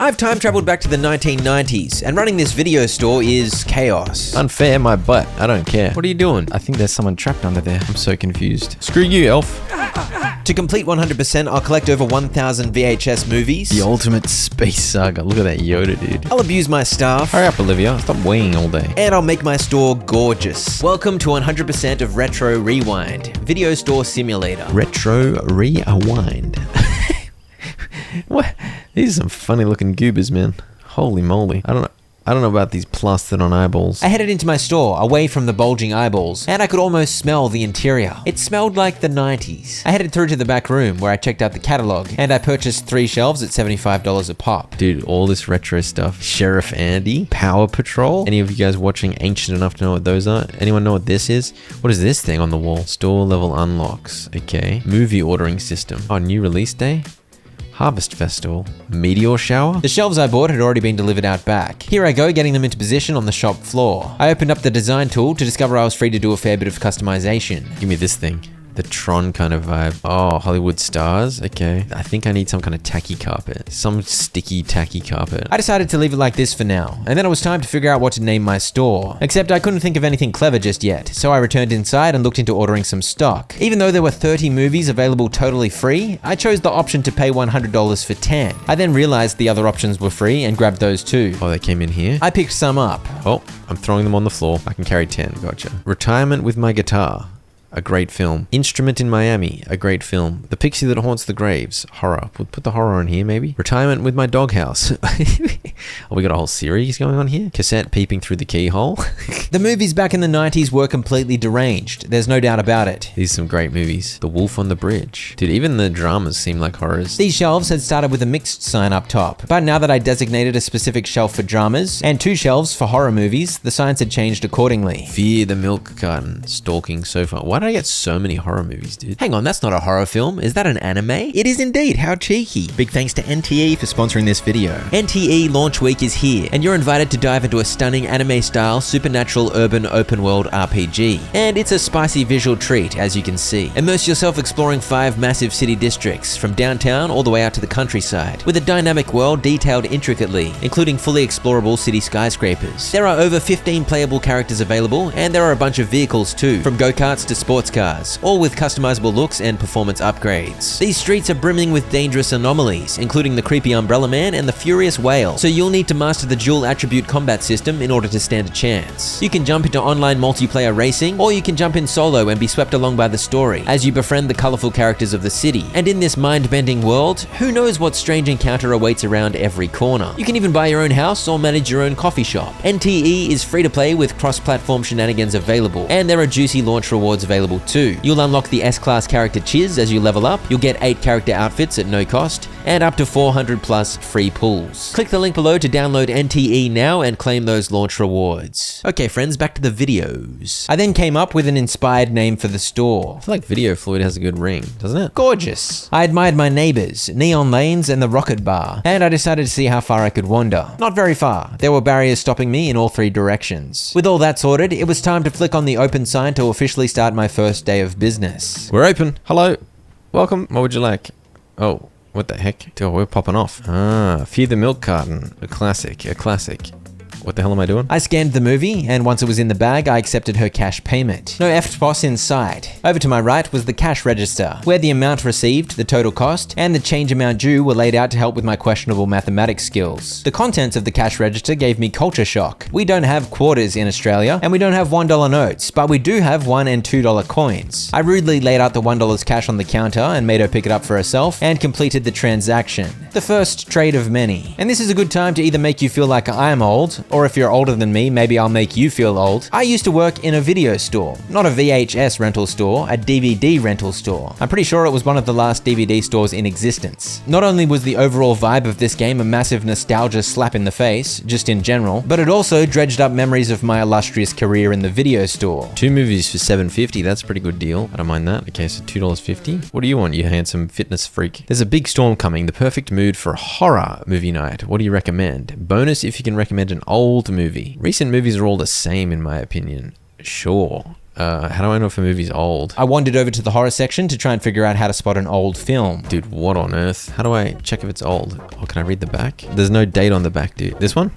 I've time traveled back to the 1990s, and running this video store is chaos. Unfair, my butt. I don't care. What are you doing? I think there's someone trapped under there. I'm so confused. Screw you, elf. To complete 100%, I'll collect over 1,000 VHS movies. The ultimate space saga. Look at that Yoda, dude. I'll abuse my staff. Hurry up, Olivia. Stop weighing all day. And I'll make my store gorgeous. Welcome to 100% of Retro Rewind, Video Store Simulator. Retro Rewind. What? These are some funny looking goobers, man. Holy moly. I don't know about these plastered on eyeballs. I headed into my store, away from the bulging eyeballs, and I could almost smell the interior. It smelled like the 90s. I headed through to the back room where I checked out the catalog, and I purchased 3 shelves at $75 a pop. Dude, all this retro stuff. Sheriff Andy, Power Patrol. Any of you guys watching ancient enough to know what those are? Anyone know what this is? What is this thing on the wall? Store level unlocks. Okay. Movie ordering system. Oh, new release day? Harvest Festival. Meteor Shower? The shelves I bought had already been delivered out back. Here I go, getting them into position on the shop floor. I opened up the design tool to discover I was free to do a fair bit of customization. Give me this thing. The Tron kind of vibe. Oh, Hollywood stars. Okay. I think I need some kind of tacky carpet. Some sticky tacky carpet. I decided to leave it like this for now, and then it was time to figure out what to name my store. Except I couldn't think of anything clever just yet, so I returned inside and looked into ordering some stock. Even though there were 30 movies available totally free, I chose the option to pay $100 for 10. I then realized the other options were free and grabbed those too. Oh, they came in here? I picked some up. Oh, I'm throwing them on the floor. I can carry 10. Gotcha. Retirement with My Guitar. A great film. Instrument in Miami, a great film. The Pixie That Haunts the Graves, horror. We'll put the horror in here, maybe. Retirement with My Doghouse. Oh, we got a whole series going on here. Cassette peeping through the keyhole. The movies back in the 90s were completely deranged. There's no doubt about it. These are some great movies. The Wolf on the Bridge. Dude, even the dramas seem like horrors. These shelves had started with a mixed sign up top, but now that I designated a specific shelf for dramas and 2 shelves for horror movies, the signs had changed accordingly. Fear the Milk Carton. Stalking Sofa. Why did I get so many horror movies, dude? Hang on, that's not a horror film. Is that an anime? It is indeed. How cheeky. Big thanks to NTE for sponsoring this video. NTE Launch Week is here, and you're invited to dive into a stunning anime-style, supernatural, urban, open-world RPG. And it's a spicy visual treat, as you can see. Immerse yourself exploring 5 massive city districts, from downtown all the way out to the countryside, with a dynamic world detailed intricately, including fully explorable city skyscrapers. There are over 15 playable characters available, and there are a bunch of vehicles too, from go-karts to sports cars, all with customizable looks and performance upgrades. These streets are brimming with dangerous anomalies, including the creepy Umbrella Man and the Furious Whale, so you'll need to master the dual attribute combat system in order to stand a chance. You can jump into online multiplayer racing, or you can jump in solo and be swept along by the story, as you befriend the colorful characters of the city. And in this mind-bending world, who knows what strange encounter awaits around every corner. You can even buy your own house or manage your own coffee shop. NTE is free to play with cross-platform shenanigans available, and there are juicy launch rewards available too. You'll unlock the S-Class character Chiz as you level up, you'll get 8 character outfits at no cost, and up to 400 plus free pulls. Click the link below to download NTE now and claim those launch rewards. Okay friends, back to the videos. I then came up with an inspired name for the store. I feel like Video Floyd has a good ring, doesn't it? Gorgeous. I admired my neighbors, neon lanes and the rocket bar, and I decided to see how far I could wander. Not very far. There were barriers stopping me in all 3 directions. With all that sorted, it was time to flick on the open sign to officially start my first day of business. We're open. Hello. Welcome. What would you like? Oh, what the heck? Dude, we're popping off. Ah, Fear the Milk Carton. A classic. A classic. What the hell am I doing? I scanned the movie, and once it was in the bag, I accepted her cash payment. No FTPOS in sight. Over to my right was the cash register, where the amount received, the total cost, and the change amount due were laid out to help with my questionable mathematics skills. The contents of the cash register gave me culture shock. We don't have quarters in Australia, and we don't have $1 notes, but we do have $1 and $2 coins. I rudely laid out the $1 cash on the counter and made her pick it up for herself, and completed the transaction. The first trade of many. And this is a good time to either make you feel like I am old, or if you're older than me, maybe I'll make you feel old. I used to work in a video store, not a VHS rental store, a DVD rental store. I'm pretty sure it was one of the last DVD stores in existence. Not only was the overall vibe of this game a massive nostalgia slap in the face, just in general, but it also dredged up memories of my illustrious career in the video store. 2 movies for $7.50, that's a pretty good deal. I don't mind that. Okay, so $2.50. What do you want, you handsome fitness freak? There's a big storm coming, the perfect mood for a horror movie night. What do you recommend? Bonus if you can recommend an old movie. Recent movies are all the same in my opinion. Sure. How do I know if a movie's old? I wandered over to the horror section to try and figure out how to spot an old film. Dude, what on earth? How do I check if it's old? Oh, can I read the back? There's no date on the back, dude. This one?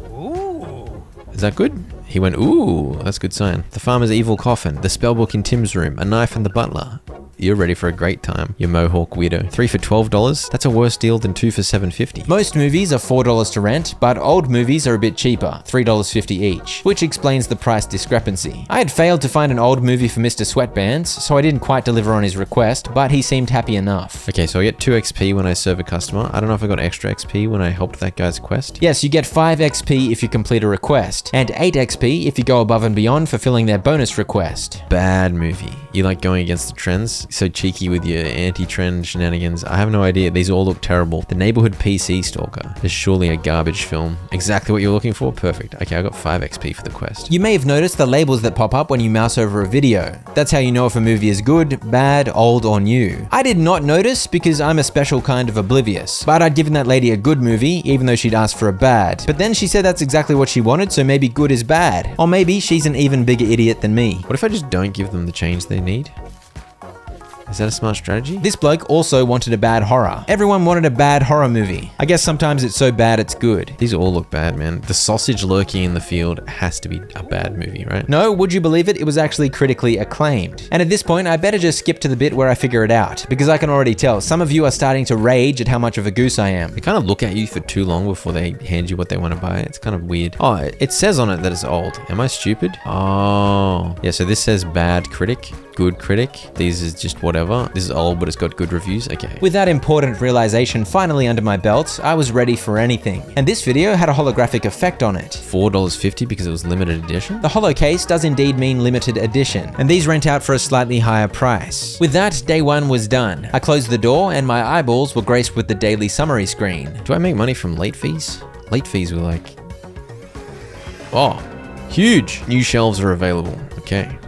Ooh. Is that good? He went, ooh, that's a good sign. The Farmer's Evil Coffin, The Spellbook in Tim's Room, A Knife and the Butler. You're ready for a great time, you Mohawk weirdo. 3 for $12? That's a worse deal than 2 for $7.50. Most movies are $4 to rent, but old movies are a bit cheaper, $3.50 each, which explains the price discrepancy. I had failed to find an old movie for Mr. Sweatbands, so I didn't quite deliver on his request, but he seemed happy enough. Okay, so I get 2 XP when I serve a customer. I don't know if I got extra XP when I helped that guy's quest. Yes, you get 5 XP if you complete a request, and 8 XP if you go above and beyond fulfilling their bonus request. Bad movie. You like going against the trends? So cheeky with your anti-trend shenanigans. I have no idea. These all look terrible. The Neighborhood PC Stalker is surely a garbage film. Exactly what you're looking for? Perfect. Okay, I got 5 XP for the quest. You may have noticed the labels that pop up when you mouse over a video. That's how you know if a movie is good, bad, old, or new. I did not notice because I'm a special kind of oblivious, but I'd given that lady a good movie even though she'd asked for a bad. But then she said that's exactly what she wanted, so maybe good is bad. Or maybe she's an even bigger idiot than me. What if I just don't give them the change they need? Is that a smart strategy? This bloke also wanted a bad horror. Everyone wanted a bad horror movie. I guess sometimes it's so bad it's good. These all look bad, man. The sausage lurking in the field has to be a bad movie, right? No, would you believe it? It was actually critically acclaimed. And at this point, I better just skip to the bit where I figure it out, because I can already tell some of you are starting to rage at how much of a goose I am. They kind of look at you for too long before they hand you what they want to buy. It's kind of weird. Oh, it says on it that it's old. Am I stupid? Oh. Yeah, so this says bad critic, good critic. These is just whatever. This is old, but it's got good reviews. Okay. With that important realization finally under my belt, I was ready for anything. And this video had a holographic effect on it. $4.50 because it was limited edition? The holo case does indeed mean limited edition, and these rent out for a slightly higher price. With that, day one was done. I closed the door and my eyeballs were graced with the daily summary screen. Do I make money from late fees? Late fees were like... Oh, huge! New shelves are available. Okay.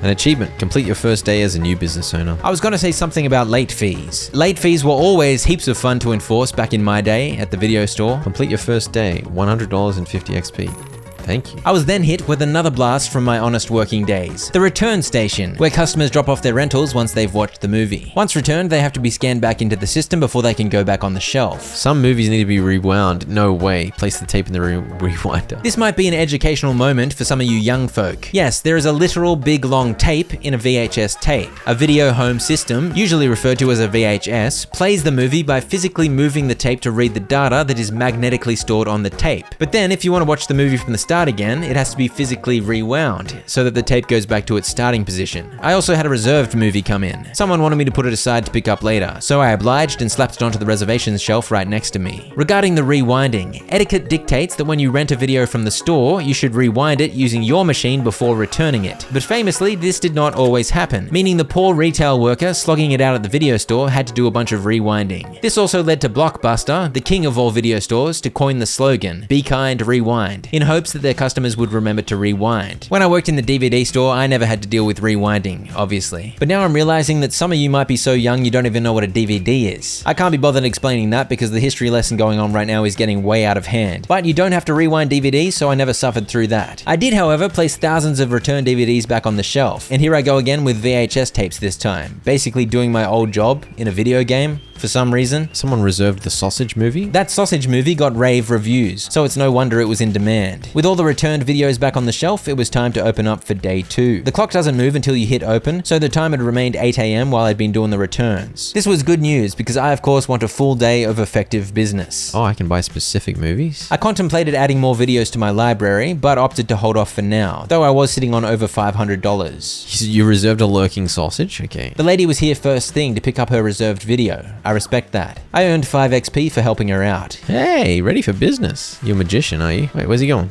An achievement, complete your first day as a new business owner. I was going to say something about late fees. Late fees were always heaps of fun to enforce back in my day at the video store. Complete your first day, $100 and 50 XP. Thank you. I was then hit with another blast from my honest working days. The return station, where customers drop off their rentals once they've watched the movie. Once returned, they have to be scanned back into the system before they can go back on the shelf. Some movies need to be rewound. No way. Place the tape in the rewinder. This might be an educational moment for some of you young folk. Yes, there is a literal big long tape in a VHS tape. A video home system, usually referred to as a VHS, plays the movie by physically moving the tape to read the data that is magnetically stored on the tape. But then if you want to watch the movie from the start again, it has to be physically rewound so that the tape goes back to its starting position. I also had a reserved movie come in. Someone wanted me to put it aside to pick up later, so I obliged and slapped it onto the reservations shelf right next to me. Regarding the rewinding, etiquette dictates that when you rent a video from the store, you should rewind it using your machine before returning it. But famously, this did not always happen, meaning the poor retail worker slogging it out at the video store had to do a bunch of rewinding. This also led to Blockbuster, the king of all video stores, to coin the slogan, "Be kind, rewind," in hopes that their customers would remember to rewind. When I worked in the DVD store, I never had to deal with rewinding, obviously. But now I'm realizing that some of you might be so young you don't even know what a DVD is. I can't be bothered explaining that because the history lesson going on right now is getting way out of hand. But you don't have to rewind DVDs, so I never suffered through that. I did, however, place thousands of returned DVDs back on the shelf. And here I go again with VHS tapes this time, basically doing my old job in a video game. For some reason, someone reserved the sausage movie? That sausage movie got rave reviews, so it's no wonder it was in demand. With all the returned videos back on the shelf, it was time to open up for day 2. The clock doesn't move until you hit open, so the time had remained 8 AM while I'd been doing the returns. This was good news because I of course want a full day of effective business. Oh, I can buy specific movies? I contemplated adding more videos to my library, but opted to hold off for now, though I was sitting on over $500. You reserved a lurking sausage? Okay. The lady was here first thing to pick up her reserved video. I respect that. I earned 5 XP for helping her out. Hey, ready for business. You're a magician, are you? Wait, where's he going?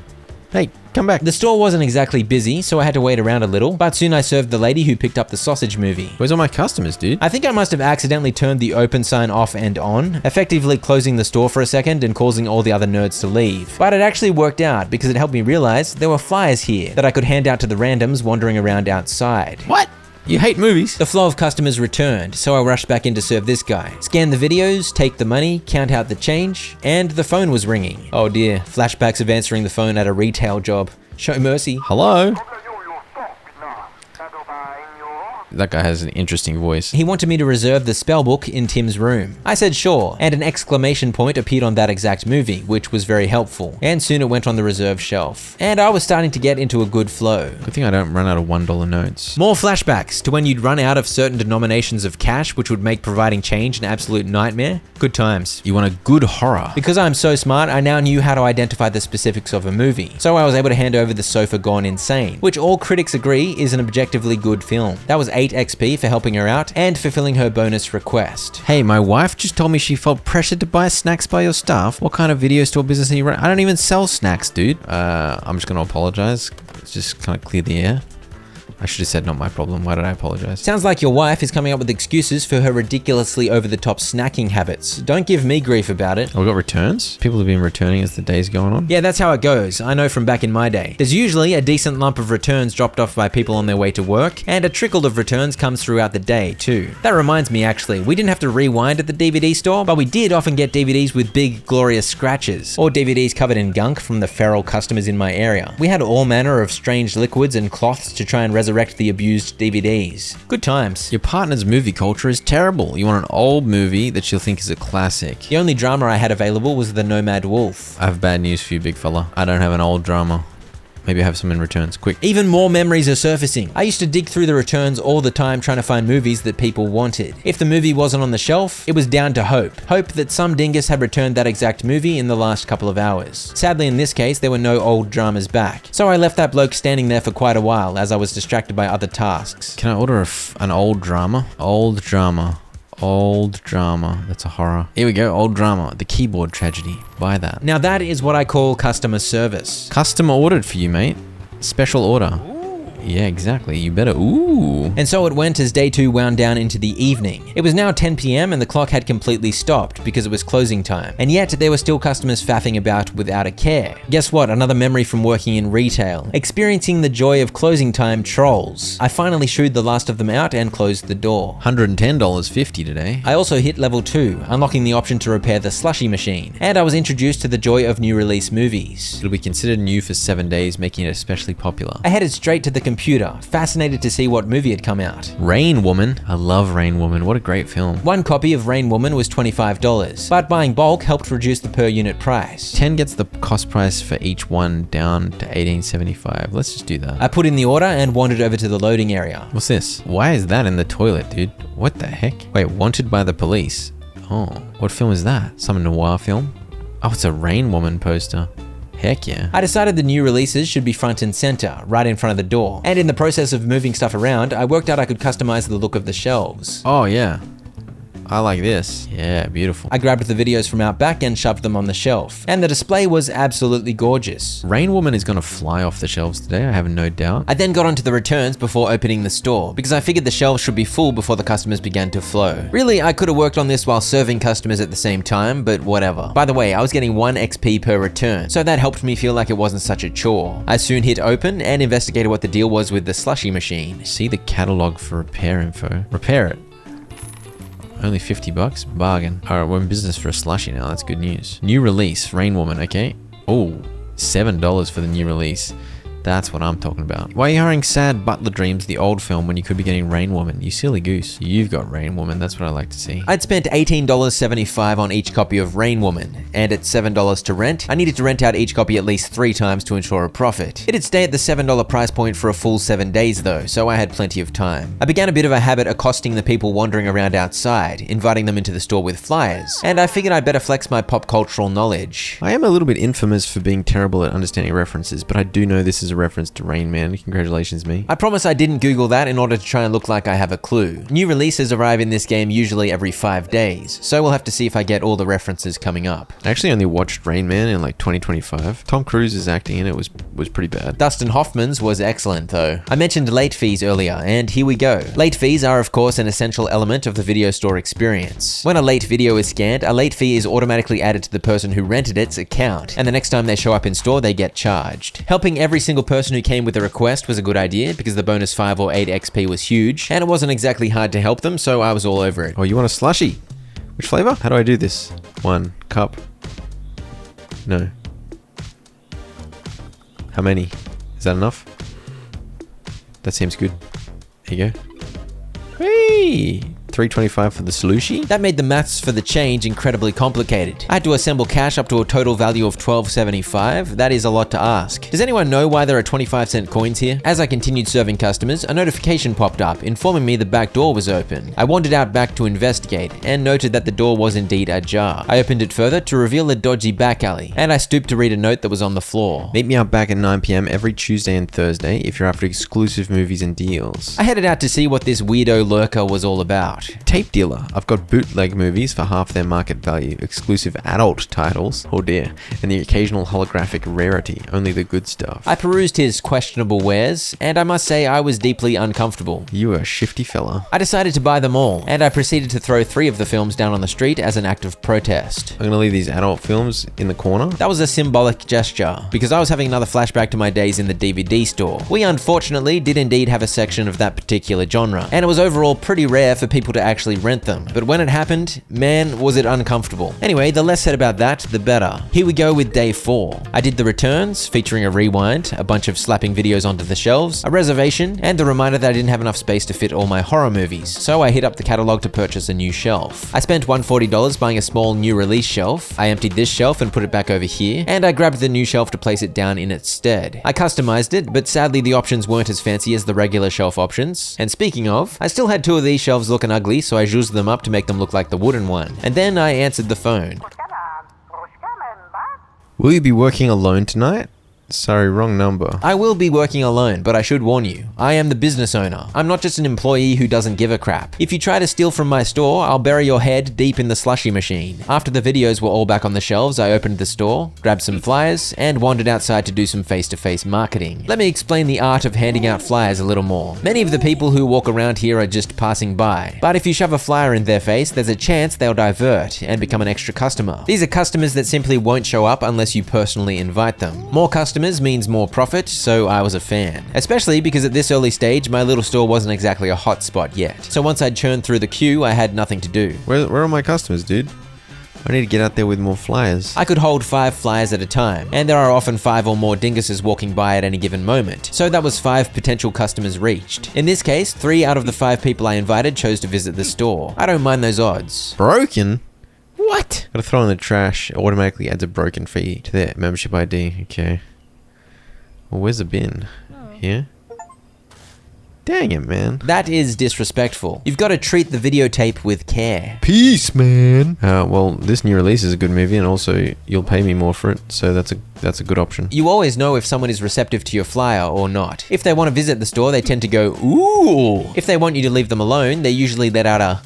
Hey, come back. The store wasn't exactly busy, so I had to wait around a little, but soon I served the lady who picked up the sausage movie. Where's all my customers, dude? I think I must have accidentally turned the open sign off and on, effectively closing the store for a second and causing all the other nerds to leave. But it actually worked out because it helped me realize there were flyers here that I could hand out to the randoms wandering around outside. What? You hate movies? The flow of customers returned, so I rushed back in to serve this guy. Scan the videos, take the money, count out the change, and the phone was ringing. Oh dear, flashbacks of answering the phone at a retail job. Show mercy. Hello? That guy has an interesting voice. He wanted me to reserve the spellbook in Tim's room. I said sure, and an exclamation point appeared on that exact movie, which was very helpful, and soon it went on the reserve shelf. And I was starting to get into a good flow. Good thing I don't run out of $1 notes. More flashbacks to when you'd run out of certain denominations of cash, which would make providing change an absolute nightmare. Good times. You want a good horror? Because I'm so smart, I now knew how to identify the specifics of a movie, so I was able to hand over The Sofa Gone Insane, which all critics agree is an objectively good film. That was 8 XP for helping her out and fulfilling her bonus request. Hey, my wife just told me she felt pressured to buy snacks by your staff. What kind of video store business are you running? I don't even sell snacks, dude. I'm just gonna apologize. Let's just kind of clear the air. I should have said not my problem. Why did I apologize? Sounds like your wife is coming up with excuses for her ridiculously over-the-top snacking habits. Don't give me grief about it. Oh, we got returns? People have been returning as the day's going on? Yeah, that's how it goes. I know from back in my day. There's usually a decent lump of returns dropped off by people on their way to work, and a trickle of returns comes throughout the day too. That reminds me actually, we didn't have to rewind at the DVD store, but we did often get DVDs with big, glorious scratches, or DVDs covered in gunk from the feral customers in my area. We had all manner of strange liquids and cloths to try and resurrect the abused DVDs. Good times. Your partner's movie culture is terrible. You want an old movie that she'll think is a classic. The only drama I had available was The Nomad Wolf. I have bad news for you, big fella. I don't have an old drama. Maybe I have some in returns. Quick. Even more memories are surfacing. I used to dig through the returns all the time trying to find movies that people wanted. If the movie wasn't on the shelf, it was down to hope. Hope that some dingus had returned that exact movie in the last couple of hours. Sadly, in this case, there were no old dramas back. So I left that bloke standing there for quite a while as I was distracted by other tasks. Can I order an old drama? Old drama. Old drama. That's a horror. Here we go. Old drama. The Keyboard Tragedy. Buy that. Now that is what I call customer service. Custom ordered for you, mate. Special order. Yeah, exactly. You better. Ooh. And so it went as day 2 wound down into the evening. It was now 10 PM and the clock had completely stopped because it was closing time. And yet there were still customers faffing about without a care. Guess what? Another memory from working in retail. Experiencing the joy of closing time trolls. I finally shooed the last of them out and closed the door. $110.50 today. I also hit level 2, unlocking the option to repair the slushy machine. And I was introduced to the joy of new release movies. It'll be considered new for 7 days, making it especially popular. I headed straight to the computer, fascinated to see what movie had come out. Rain Woman. I love Rain Woman. What a great film. One copy of Rain Woman was $25, but buying bulk helped reduce the per unit price. 10 gets the cost price for each one down to $18.75. Let's just do that. I put in the order and wandered over to the loading area. What's this? Why is that in the toilet, dude? What the heck? Wait, wanted by the police. Oh, what film is that? Some noir film? Oh, it's a Rain Woman poster. Heck yeah. I decided the new releases should be front and center, right in front of the door. And in the process of moving stuff around, I worked out I could customize the look of the shelves. Oh yeah. I like this. Yeah, beautiful. I grabbed the videos from out back and shoved them on the shelf. And the display was absolutely gorgeous. Rain Woman is gonna fly off the shelves today, I have no doubt. I then got onto the returns before opening the store, because I figured the shelves should be full before the customers began to flow. Really, I could have worked on this while serving customers at the same time, but whatever. By the way, I was getting 1 XP per return, so that helped me feel like it wasn't such a chore. I soon hit open and investigated what the deal was with the slushy machine. See the catalog for repair info. Repair it. Only $50? Bargain. Alright, we're in business for a slushie now. That's good news. New release, Rain Woman, okay? Oh, $7 for the new release. That's what I'm talking about. Why are you hiring Sad Butler Dreams, the old film, when you could be getting Rain Woman? You silly goose. You've got Rain Woman, that's what I like to see. I'd spent $18.75 on each copy of Rain Woman, and at $7 to rent, I needed to rent out each copy at least 3 times to ensure a profit. It'd stay at the $7 price point for a full 7 days though, so I had plenty of time. I began a bit of a habit accosting the people wandering around outside, inviting them into the store with flyers, and I figured I'd better flex my pop cultural knowledge. I am a little bit infamous for being terrible at understanding references, but I do know this is a reference to Rain Man. Congratulations, me. I promise I didn't Google that in order to try and look like I have a clue. New releases arrive in this game usually every 5 days, so we'll have to see if I get all the references coming up. I actually only watched Rain Man in like 2025. Tom Cruise is acting in it, was pretty bad. Dustin Hoffman's was excellent though. I mentioned late fees earlier, and here we go. Late fees are of course an essential element of the video store experience. When a late video is scanned, a late fee is automatically added to the person who rented its account, and the next time they show up in store, they get charged. Helping every single person who came with a request was a good idea because the bonus 5 or 8 XP was huge, and it wasn't exactly hard to help them, so I was all over it. Oh, you want a slushie? Which flavor? How do I do this? 1 cup. No. How many? Is that enough? That seems good. Here you go. Hey! $3.25 for the slushy? That made the maths for the change incredibly complicated. I had to assemble cash up to a total value of $12.75. That is a lot to ask. Does anyone know why there are 25-cent coins here? As I continued serving customers, a notification popped up informing me the back door was open. I wandered out back to investigate and noted that the door was indeed ajar. I opened it further to reveal a dodgy back alley, and I stooped to read a note that was on the floor. Meet me out back at 9 p.m. every Tuesday and Thursday if you're after exclusive movies and deals. I headed out to see what this weirdo lurker was all about. Tape dealer. I've got bootleg movies for half their market value, exclusive adult titles, oh dear, and the occasional holographic rarity, only the good stuff. I perused his questionable wares, and I must say I was deeply uncomfortable. You are a shifty fella. I decided to buy them all, and I proceeded to throw 3 of the films down on the street as an act of protest. I'm gonna leave these adult films in the corner. That was a symbolic gesture, because I was having another flashback to my days in the DVD store. We unfortunately did indeed have a section of that particular genre, and it was overall pretty rare for people to actually rent them. But when it happened, man, was it uncomfortable. Anyway, the less said about that, the better. Here we go with day 4. I did the returns, featuring a rewind, a bunch of slapping videos onto the shelves, a reservation, and the reminder that I didn't have enough space to fit all my horror movies, so I hit up the catalog to purchase a new shelf. I spent $140 buying a small new release shelf. I emptied this shelf and put it back over here, and I grabbed the new shelf to place it down in its stead. I customized it, but sadly the options weren't as fancy as the regular shelf options. And speaking of, I still had 2 of these shelves looking ugly, so I zhuzhed them up to make them look like the wooden one. And then I answered the phone. Will you be working alone tonight? Sorry, wrong number. I will be working alone, but I should warn you, I am the business owner. I'm not just an employee who doesn't give a crap. If you try to steal from my store, I'll bury your head deep in the slushy machine. After the videos were all back on the shelves, I opened the store, grabbed some flyers, and wandered outside to do some face-to-face marketing. Let me explain the art of handing out flyers a little more. Many of the people who walk around here are just passing by, but if you shove a flyer in their face, there's a chance they'll divert and become an extra customer. These are customers that simply won't show up unless you personally invite them. More customers means more profit, so I was a fan. Especially because at this early stage, my little store wasn't exactly a hot spot yet. So once I'd churned through the queue, I had nothing to do. Where are my customers, dude? I need to get out there with more flyers. I could hold 5 flyers at a time, and there are often 5 or more dinguses walking by at any given moment. So that was 5 potential customers reached. In this case, 3 out of the 5 people I invited chose to visit the store. I don't mind those odds. Broken? What? Gotta throw in the trash. It automatically adds a broken fee to their membership ID. Okay. Well, where's the bin? Here? Dang it, man. That is disrespectful. You've got to treat the videotape with care. Peace, man. Well, this new release is a good movie, and also you'll pay me more for it, so that's a good option. You always know if someone is receptive to your flyer or not. If they want to visit the store, they tend to go, ooh. If they want you to leave them alone, they usually let out a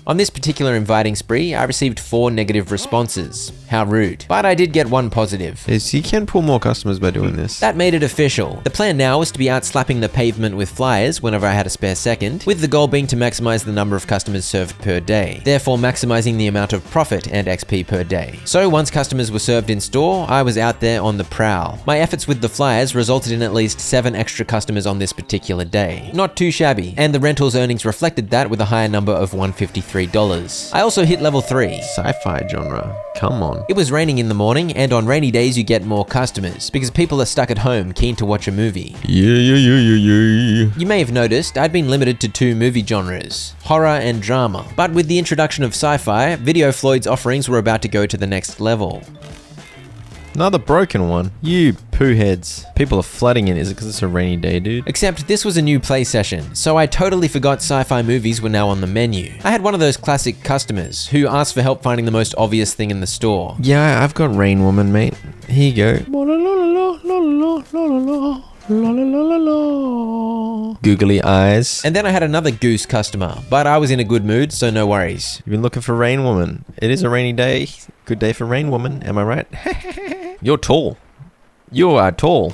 On this particular inviting spree, I received 4 negative responses. How rude. But I did get 1 positive. Yes, you can pull more customers by doing this. That made it official. The plan now was to be out slapping the pavement with flyers whenever I had a spare second, with the goal being to maximize the number of customers served per day, therefore maximizing the amount of profit and XP per day. So once customers were served in store, I was out there on the prowl. My efforts with the flyers resulted in at least 7 extra customers on this particular day. Not too shabby, and the rental's earnings reflected that with a higher number of $153. I also hit level 3. Sci-fi genre. Come on. It was raining in the morning, and on rainy days you get more customers, because people are stuck at home keen to watch a movie. Yeah. You may have noticed I'd been limited to 2 movie genres, horror and drama. But with the introduction of sci-fi, Video Floyd's offerings were about to go to the next level. Another broken one. You poo heads. People are flooding in. Is it because it's a rainy day, dude? Except this was a new play session, so I totally forgot sci-fi movies were now on the menu. I had one of those classic customers who asked for help finding the most obvious thing in the store. Yeah, I've got Rain Woman, mate. Here you go. Googly eyes. And then I had another goose customer, but I was in a good mood, so no worries. You've been looking for Rain Woman. It is a rainy day. Good day for Rain Woman, am I right? You're tall. You are tall.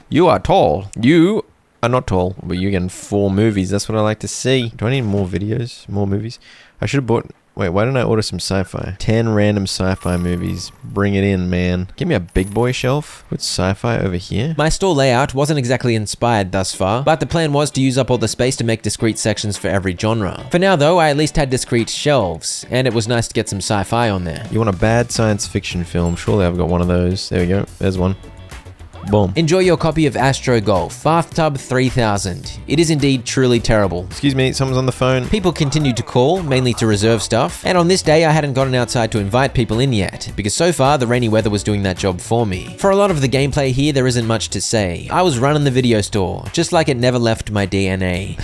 You are tall. You are not tall, but you're getting 4 movies. That's what I like to see. Do I need more videos? More movies? I should have bought... Wait, why didn't I order some sci-fi? 10 random sci-fi movies. Bring it in, man. Give me a big boy shelf. Put sci-fi over here. My store layout wasn't exactly inspired thus far, but the plan was to use up all the space to make discrete sections for every genre. For now though, I at least had discrete shelves, and it was nice to get some sci-fi on there. You want a bad science fiction film? Surely I've got one of those. There we go. There's one. Boom. Enjoy your copy of Astro Golf, Bathtub 3000. It is indeed truly terrible. Excuse me, someone's on the phone. People continued to call, mainly to reserve stuff, and on this day I hadn't gotten outside to invite people in yet, because so far the rainy weather was doing that job for me. For a lot of the gameplay here, there isn't much to say. I was running the video store, just like it never left my DNA.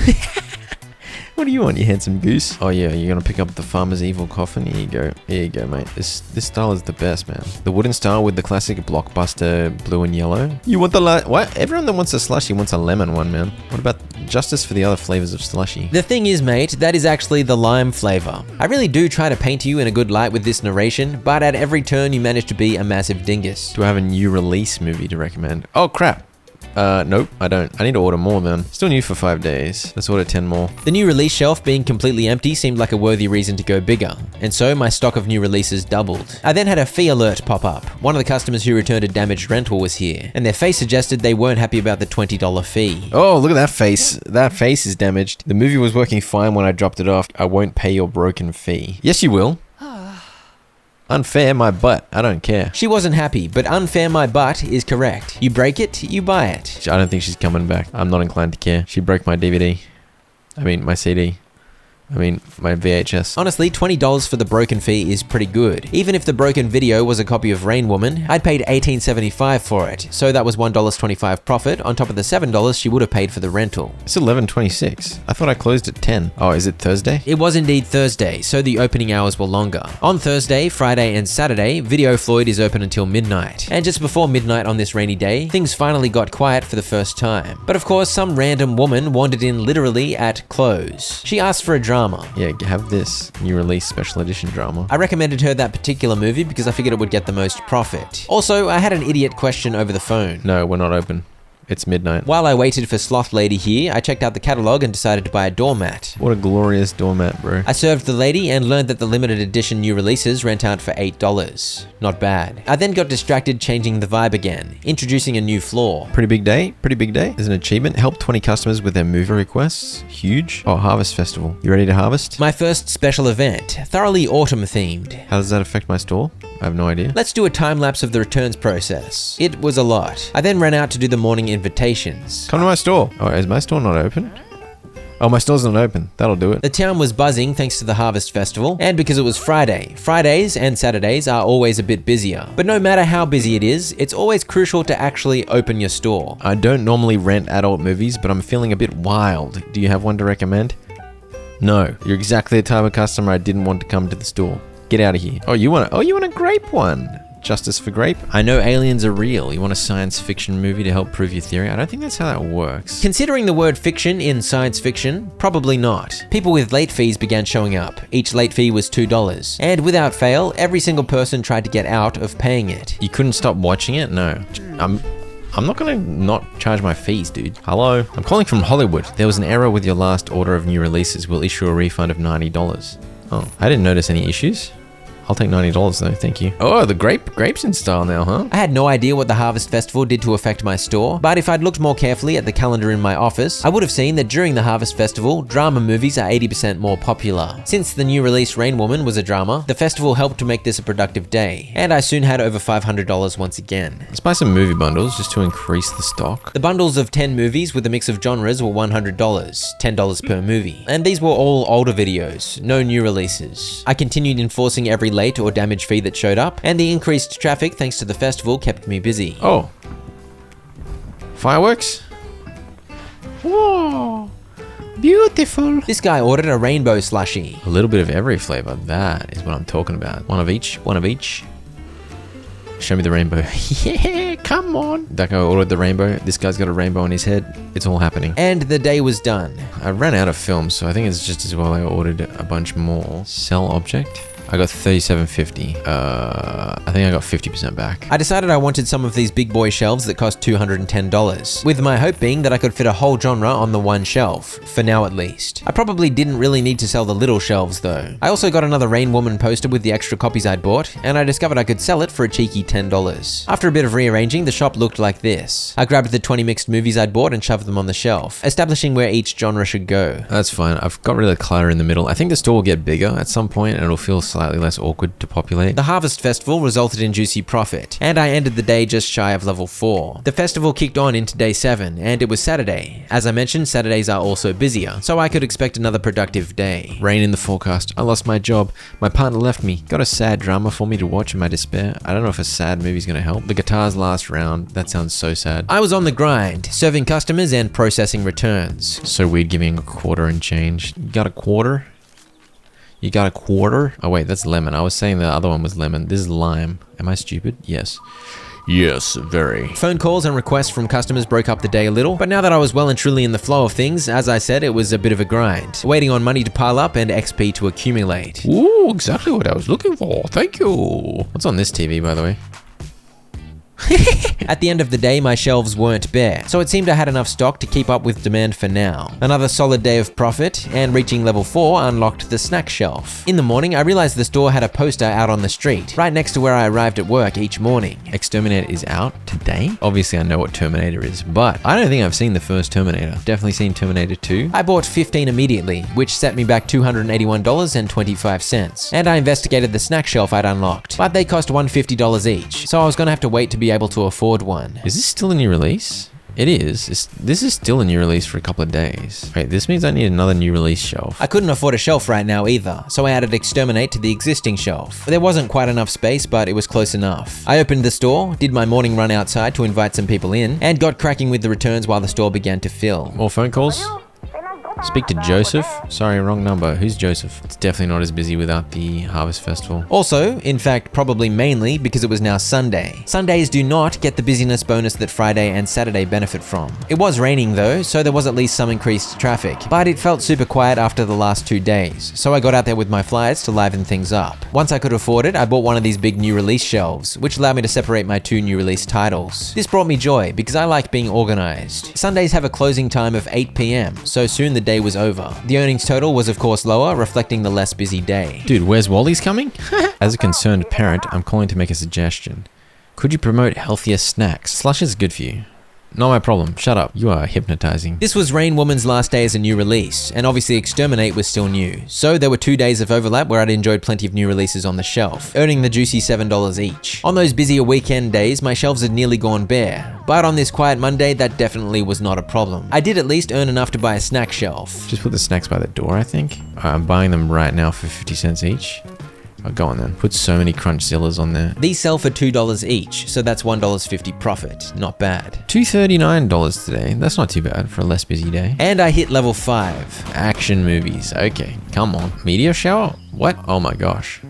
What do you want, you handsome goose? Oh yeah, you're gonna pick up the Farmer's Evil coffin? Here you go. Here you go, mate. This style is the best, man. The wooden style with the classic blockbuster blue and yellow. You want the what? Everyone that wants a slushie wants a lemon one, man. What about justice for the other flavors of slushie? The thing is, mate, that is actually the lime flavor. I really do try to paint you in a good light with this narration, but at every turn you manage to be a massive dingus. Do I have a new release movie to recommend? Oh crap. Nope, I don't. I need to order more, man. Still new for 5 days. Let's order 10 more. The new release shelf being completely empty seemed like a worthy reason to go bigger, and so my stock of new releases doubled. I then had a fee alert pop up. One of the customers who returned a damaged rental was here, and their face suggested they weren't happy about the $20 fee. Oh, look at that face. That face is damaged. The movie was working fine when I dropped it off. I won't pay your broken fee. Yes, you will. Unfair my butt. I don't care. She wasn't happy, but unfair my butt is correct. You break it, you buy it. I don't think she's coming back. I'm not inclined to care. She broke my DVD. I mean, my CD. I mean, my VHS. Honestly, $20 for the broken fee is pretty good. Even if the broken video was a copy of Rain Woman, I'd paid $18.75 for it, so that was $1.25 profit on top of the $7 she would have paid for the rental. It's 11:26. I thought I closed at 10. Oh, is it Thursday? It was indeed Thursday, so the opening hours were longer. On Thursday, Friday, and Saturday, Video Floyd is open until midnight. And just before midnight on this rainy day, things finally got quiet for the first time. But of course, some random woman wandered in literally at close. She asked for a drama. Yeah, have this new release special edition drama. I recommended her that particular movie because I figured it would get the most profit. Also, I had an idiot question over the phone. No, we're not open. It's midnight. While I waited for Sloth Lady here, I checked out the catalog and decided to buy a doormat. What a glorious doormat, bro. I served the lady and learned that the limited edition new releases rent out for $8. Not bad. I then got distracted changing the vibe again, introducing a new floor. Pretty big day. Pretty big day. There's an achievement. Help 20 customers with their movie requests. Huge. Oh, Harvest Festival. You ready to harvest? My first special event, thoroughly autumn themed. How does that affect my store? I have no idea. Let's do a time lapse of the returns process. It was a lot. I then ran out to do the morning invitations. Come to my store. Oh, is my store not open? Oh, my store's not open. That'll do it. The town was buzzing thanks to the Harvest Festival, and because it was Friday. Fridays and Saturdays are always a bit busier. But no matter how busy it is, it's always crucial to actually open your store. I don't normally rent adult movies, but I'm feeling a bit wild. Do you have one to recommend? No. You're exactly the type of customer I didn't want to come to the store. Get out of here. Oh, you want a grape one? Justice for Grape? I know aliens are real. You want a science fiction movie to help prove your theory? I don't think that's how that works. Considering the word fiction in science fiction, probably not. People with late fees began showing up. Each late fee was $2. And without fail, every single person tried to get out of paying it. You couldn't stop watching it? No. I'm not gonna not charge my fees, dude. Hello? I'm calling from Hollywood. There was an error with your last order of new releases. We'll issue a refund of $90. Oh, I didn't notice any issues. I'll take $90 though, thank you. Oh, the grapes in style now, huh? I had no idea what the Harvest Festival did to affect my store, but if I'd looked more carefully at the calendar in my office, I would have seen that during the Harvest Festival, drama movies are 80% more popular. Since the new release Rain Woman was a drama, the festival helped to make this a productive day, and I soon had over $500 once again. Let's buy some movie bundles just to increase the stock. The bundles of 10 movies with a mix of genres were $100, $10 per movie, and these were all older videos, no new releases. I continued enforcing every late or damage fee that showed up, and the increased traffic thanks to the festival kept me busy. Oh. Fireworks? Whoa. Beautiful. This guy ordered a rainbow slushie. A little bit of every flavor. That is what I'm talking about. One of each. One of each. Show me the rainbow. Yeah, come on. That guy ordered the rainbow. This guy's got a rainbow on his head. It's all happening. And the day was done. I ran out of film, so I think it's just as well I ordered a bunch more. Sell object. I got $37.50. I think I got 50% back. I decided I wanted some of these big boy shelves that cost $210, with my hope being that I could fit a whole genre on the one shelf, for now at least. I probably didn't really need to sell the little shelves though. I also got another Rain Woman poster with the extra copies I'd bought, and I discovered I could sell it for a cheeky $10. After a bit of rearranging, the shop looked like this. I grabbed the 20 mixed movies I'd bought and shoved them on the shelf, establishing where each genre should go. That's fine. I've got rid of the clutter in the middle. I think the store will get bigger at some point and it'll feel slightly slightly less awkward to populate. The Harvest Festival resulted in juicy profit, and I ended the day just shy of level 4. The festival kicked on into day 7, and it was Saturday. As I mentioned, Saturdays are also busier, so I could expect another productive day. Rain in the forecast. I lost my job. My partner left me. Got a sad drama for me to watch in my despair. I don't know if a sad movie's gonna help. The guitar's last round. That sounds so sad. I was on the grind, serving customers and processing returns. So weird giving a quarter and change. You got a quarter? You got a quarter? Oh wait, that's lemon. I was saying the other one was lemon. This is lime. Am I stupid? Yes. Yes, very. Phone calls and requests from customers broke up the day a little, but now that I was well and truly in the flow of things, as I said, it was a bit of a grind. Waiting on money to pile up and XP to accumulate. Ooh, exactly what I was looking for. Thank you. What's on this TV, by the way? At the end of the day, my shelves weren't bare, so it seemed I had enough stock to keep up with demand for now. Another solid day of profit, and reaching level 4 unlocked the snack shelf. In the morning, I realized the store had a poster out on the street, right next to where I arrived at work each morning. Exterminator is out today? Obviously I know what Terminator is, but I don't think I've seen the first Terminator. Definitely seen Terminator 2. I bought 15 immediately, which set me back $281.25, and I investigated the snack shelf I'd unlocked, but they cost $150 each, so I was gonna have to wait to be able to afford one. Is this still a new release? It is. This is still a new release for a couple of days. Wait, this means I need another new release shelf. I couldn't afford a shelf right now either, so I added Exterminate to the existing shelf. There wasn't quite enough space, but it was close enough. I opened the store, did my morning run outside to invite some people in, and got cracking with the returns while the store began to fill. More phone calls? Speak to Joseph? Sorry, wrong number. Who's Joseph? It's definitely not as busy without the Harvest Festival. Also, in fact, probably mainly because it was now Sunday. Sundays do not get the busyness bonus that Friday and Saturday benefit from. It was raining though, so there was at least some increased traffic, but it felt super quiet after the last 2 days, so I got out there with my flyers to liven things up. Once I could afford it, I bought one of these big new release shelves, which allowed me to separate my 2 new release titles. This brought me joy because I like being organized. Sundays have a closing time of 8 PM, so soon the day was over. The earnings total was of course lower, reflecting the less busy day. Dude, where's Wally's coming? As a concerned parent, I'm calling to make a suggestion. Could you promote healthier snacks? Slush is good for you. Not my problem. Shut up. You are hypnotizing. This was Rain Woman's last day as a new release, and obviously Exterminate was still new. So there were 2 days of overlap where I'd enjoyed plenty of new releases on the shelf, earning the juicy $7 each. On those busier weekend days, my shelves had nearly gone bare, but on this quiet Monday, that definitely was not a problem. I did at least earn enough to buy a snack shelf. Just put the snacks by the door, I think. I'm buying them right now for 50 cents each. Oh, go on then. Put so many Crunchzillas on there. These sell for $2 each, so that's $1.50 profit. Not bad. $239 today. That's not too bad for a less busy day. And I hit level 5. Action movies. Okay, come on. Meteor shower? What? Oh my gosh.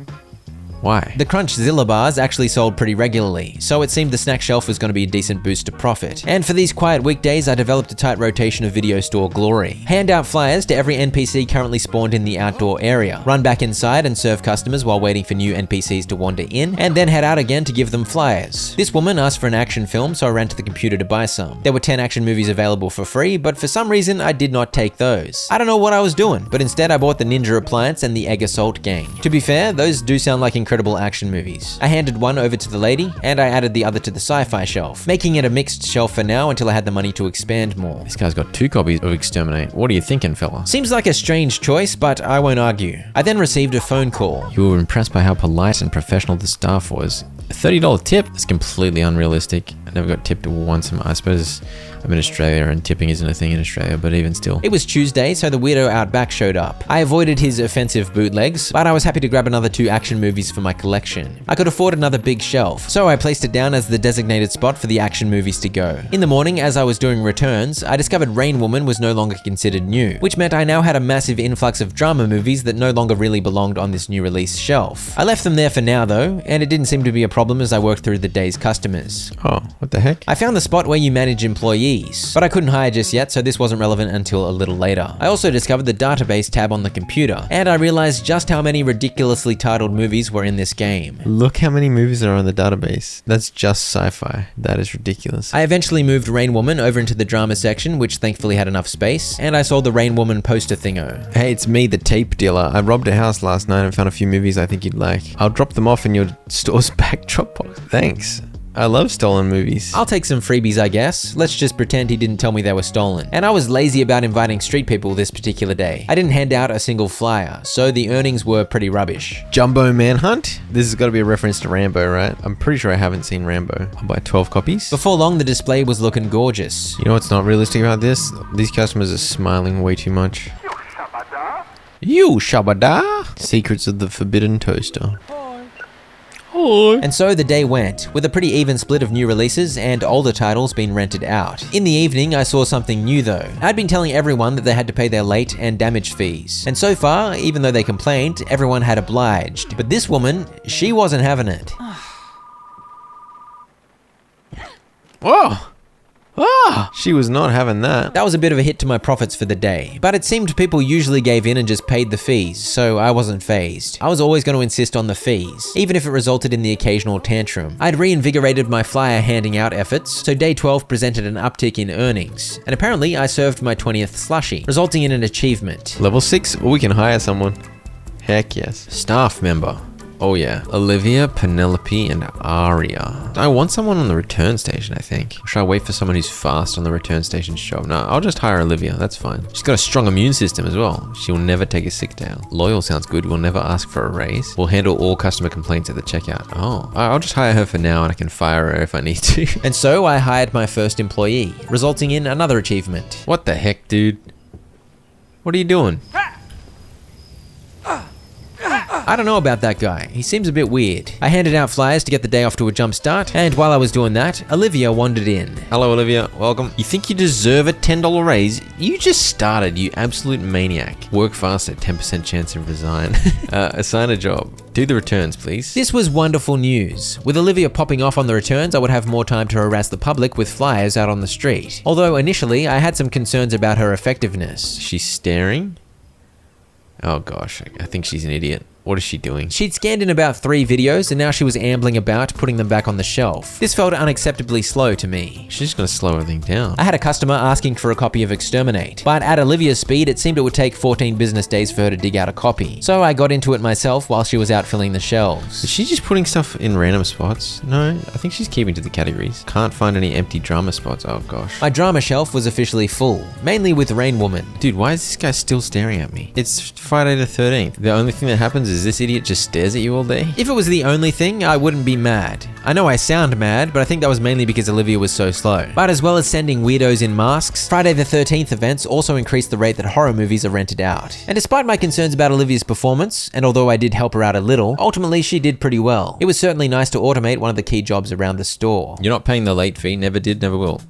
Why? The Crunchzilla bars actually sold pretty regularly, so it seemed the snack shelf was going to be a decent boost to profit. And for these quiet weekdays, I developed a tight rotation of video store glory. Hand out flyers to every NPC currently spawned in the outdoor area. Run back inside and serve customers while waiting for new NPCs to wander in, and then head out again to give them flyers. This woman asked for an action film, so I ran to the computer to buy some. There were 10 action movies available for free, but for some reason, I did not take those. I don't know what I was doing, but instead I bought the Ninja Appliance and the Egg Assault Gang. To be fair, those do sound like incredible action movies. I handed one over to the lady, and I added the other to the sci-fi shelf, making it a mixed shelf for now until I had the money to expand more. This guy's got 2 copies of Exterminate. What are you thinking, fella? Seems like a strange choice, but I won't argue. I then received a phone call. You were impressed by how polite and professional the staff was. A $30 tip? That's completely unrealistic. I never got tipped once. I suppose I'm in Australia and tipping isn't a thing in Australia, but even still. It was Tuesday, so the weirdo out back showed up. I avoided his offensive bootlegs, but I was happy to grab another 2 action movies for my collection. I could afford another big shelf, so I placed it down as the designated spot for the action movies to go. In the morning, as I was doing returns, I discovered Rain Woman was no longer considered new, which meant I now had a massive influx of drama movies that no longer really belonged on this new release shelf. I left them there for now though, and it didn't seem to be a problem as I worked through the day's customers. Oh, what the heck? I found the spot where you manage employees, but I couldn't hire just yet, so this wasn't relevant until a little later. I also discovered the database tab on the computer, and I realized just how many ridiculously titled movies were in this game. Look how many movies are on the database. That's just sci-fi. That is ridiculous. I eventually moved Rain Woman over into the drama section, which thankfully had enough space, and I sold the Rain Woman poster thingo. Hey, it's me, the tape dealer. I robbed a house last night and found a few movies I think you'd like. I'll drop them off in your store's back Dropbox. Thanks. I love stolen movies. I'll take some freebies, I guess. Let's just pretend he didn't tell me they were stolen. And I was lazy about inviting street people this particular day. I didn't hand out a single flyer, so the earnings were pretty rubbish. Jumbo Manhunt? This has got to be a reference to Rambo, right? I'm pretty sure I haven't seen Rambo. I'll buy 12 copies. Before long, the display was looking gorgeous. You know what's not realistic about this? These customers are smiling way too much. You Shabada! Secrets of the Forbidden Toaster. And so the day went, with a pretty even split of new releases and older titles being rented out. In the evening, I saw something new though. I'd been telling everyone that they had to pay their late and damage fees. And so far, even though they complained, everyone had obliged. But this woman, she wasn't having it. Whoa! Ah! She was not having that. That was a bit of a hit to my profits for the day, but it seemed people usually gave in and just paid the fees, so I wasn't fazed. I was always going to insist on the fees, even if it resulted in the occasional tantrum. I'd reinvigorated my flyer handing out efforts, so day 12 presented an uptick in earnings, and apparently I served my 20th slushie, resulting in an achievement. Level 6? Well, we can hire someone. Heck yes. Staff member. Oh yeah. Olivia, Penelope, and Aria. I want someone on the return station, I think. Or should I wait for someone who's fast on the return station to show up? No, I'll just hire Olivia. That's fine. She's got a strong immune system as well. She will never take a sick day. Loyal sounds good. We'll never ask for a raise. We'll handle all customer complaints at the checkout. Oh, I'll just hire her for now and I can fire her if I need to. And so I hired my first employee, resulting in another achievement. What the heck, dude? What are you doing? I don't know about that guy. He seems a bit weird. I handed out flyers to get the day off to a jump start, and while I was doing that, Olivia wandered in. Hello, Olivia. Welcome. You think you deserve a $10 raise? You just started, you absolute maniac. Work faster, 10% chance of resign. Assign a job. Do the returns, please. This was wonderful news. With Olivia popping off on the returns, I would have more time to harass the public with flyers out on the street. Although initially, I had some concerns about her effectiveness. She's staring? Oh gosh, I think she's an idiot. What is she doing? She'd scanned in about 3 videos and now she was ambling about, putting them back on the shelf. This felt unacceptably slow to me. She's just gonna slow everything down. I had a customer asking for a copy of Exterminate, but at Olivia's speed, it seemed it would take 14 business days for her to dig out a copy. So I got into it myself while she was out filling the shelves. Is she just putting stuff in random spots? No, I think she's keeping to the categories. Can't find any empty drama spots. Oh gosh. My drama shelf was officially full, mainly with Rain Woman. Dude, why is this guy still staring at me? It's Friday the 13th. The only thing that happens is this idiot just stares at you all day? If it was the only thing, I wouldn't be mad. I know I sound mad, but I think that was mainly because Olivia was so slow. But as well as sending weirdos in masks, Friday the 13th events also increased the rate that horror movies are rented out. And despite my concerns about Olivia's performance, and although I did help her out a little, ultimately she did pretty well. It was certainly nice to automate one of the key jobs around the store. You're not paying the late fee, never did, never will.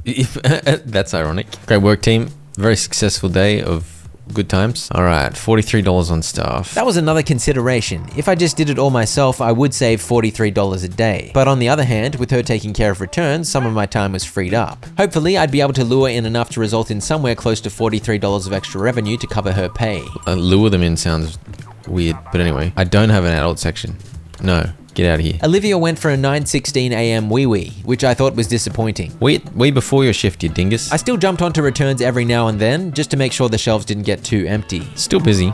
That's ironic. Great work, team. Very successful day of good times. All right, $43 on staff. That was another consideration. If I just did it all myself, I would save $43 a day. But on the other hand, with her taking care of returns, some of my time was freed up. Hopefully, I'd be able to lure in enough to result in somewhere close to $43 of extra revenue to cover her pay. Lure them in sounds weird, but anyway. I don't have an adult section. No. Get out of here. Olivia went for a 9:16 a.m. wee-wee, which I thought was disappointing. Way before your shift, you dingus. I still jumped onto returns every now and then, just to make sure the shelves didn't get too empty. Still busy.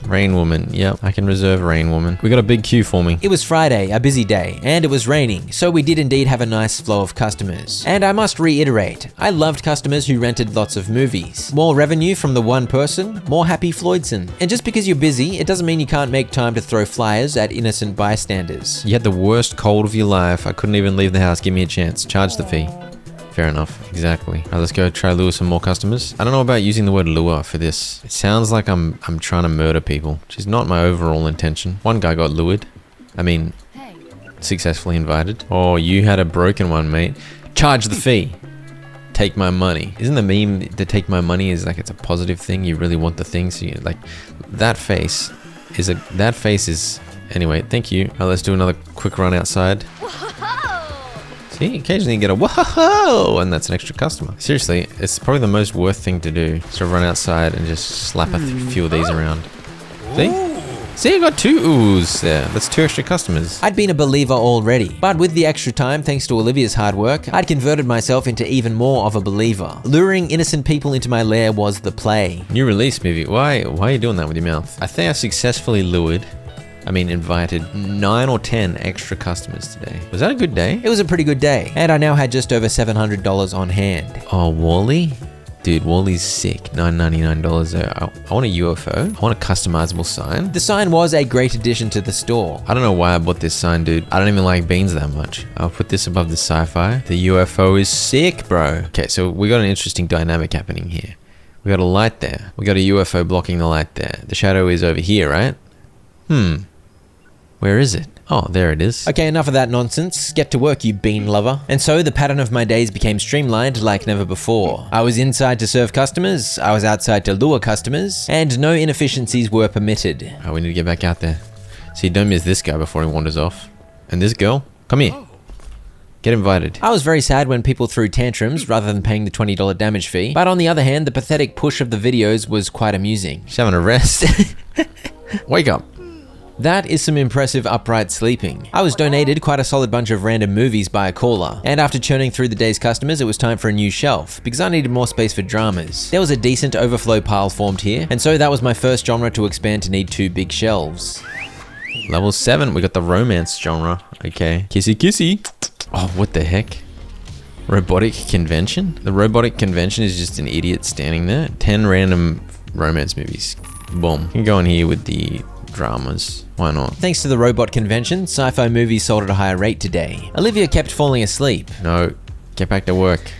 Rain Woman. Yep, I can reserve Rain Woman. We got a big queue forming. It was Friday, a busy day, and it was raining, so we did indeed have a nice flow of customers. And I must reiterate, I loved customers who rented lots of movies. More revenue from the one person, more happy Floydson. And just because you're busy, it doesn't mean you can't make time to throw flyers at innocent bystanders. You had the worst cold of your life. I couldn't even leave the house. Give me a chance. Charge the fee. Fair enough, exactly. All right, let's go try lure some more customers. I don't know about using the word lure for this. It sounds like I'm trying to murder people, which is not my overall intention. One guy got lured. I mean, successfully invited. Oh, you had a broken one, mate. Charge the fee. Take my money. Isn't the meme to take my money is like it's a positive thing? You really want the thing, so you like that face is anyway. Thank you. All right, let's do another quick run outside. See, occasionally you get a whoa, and that's an extra customer. Seriously, it's probably the most worth thing to do. So run outside and just slap a few of these around. See, I got 2 oohs there. That's 2 extra customers. I'd been a believer already, but with the extra time, thanks to Olivia's hard work, I'd converted myself into even more of a believer. Luring innocent people into my lair was the play. New release movie. Why are you doing that with your mouth? I think I successfully lured I mean invited 9 or 10 extra customers today. Was that a good day? It was a pretty good day, and I now had just over $700 on hand. Oh, Wally? Dude, Wally's sick. $9.99 there. I want a UFO. I want a customizable sign. The sign was a great addition to the store. I don't know why I bought this sign, dude. I don't even like beans that much. I'll put this above the sci-fi. The UFO is sick, bro. Okay, so we got an interesting dynamic happening here. We got a light there. We got a UFO blocking the light there. The shadow is over here, right? Where is it? Oh, there it is. Okay, enough of that nonsense. Get to work, you bean lover. And so the pattern of my days became streamlined like never before. I was inside to serve customers, I was outside to lure customers, and no inefficiencies were permitted. Oh, we need to get back out there. See, don't miss this guy before he wanders off. And this girl, come here. Get invited. I was very sad when people threw tantrums rather than paying the $20 damage fee, but on the other hand, the pathetic push of the videos was quite amusing. She's having a rest. Wake up. That is some impressive upright sleeping. I was donated quite a solid bunch of random movies by a caller, and after churning through the day's customers, it was time for a new shelf, because I needed more space for dramas. There was a decent overflow pile formed here, and so that was my first genre to expand to need 2 big shelves. Level 7, we got the romance genre. Okay. Kissy kissy. Oh, what the heck? Robotic convention? The robotic convention is just an idiot standing there. 10 random romance movies. Boom. You can go in here with the dramas. Why not? Thanks to the robot convention, sci-fi movies sold at a higher rate today. Olivia kept falling asleep. No. Get back to work.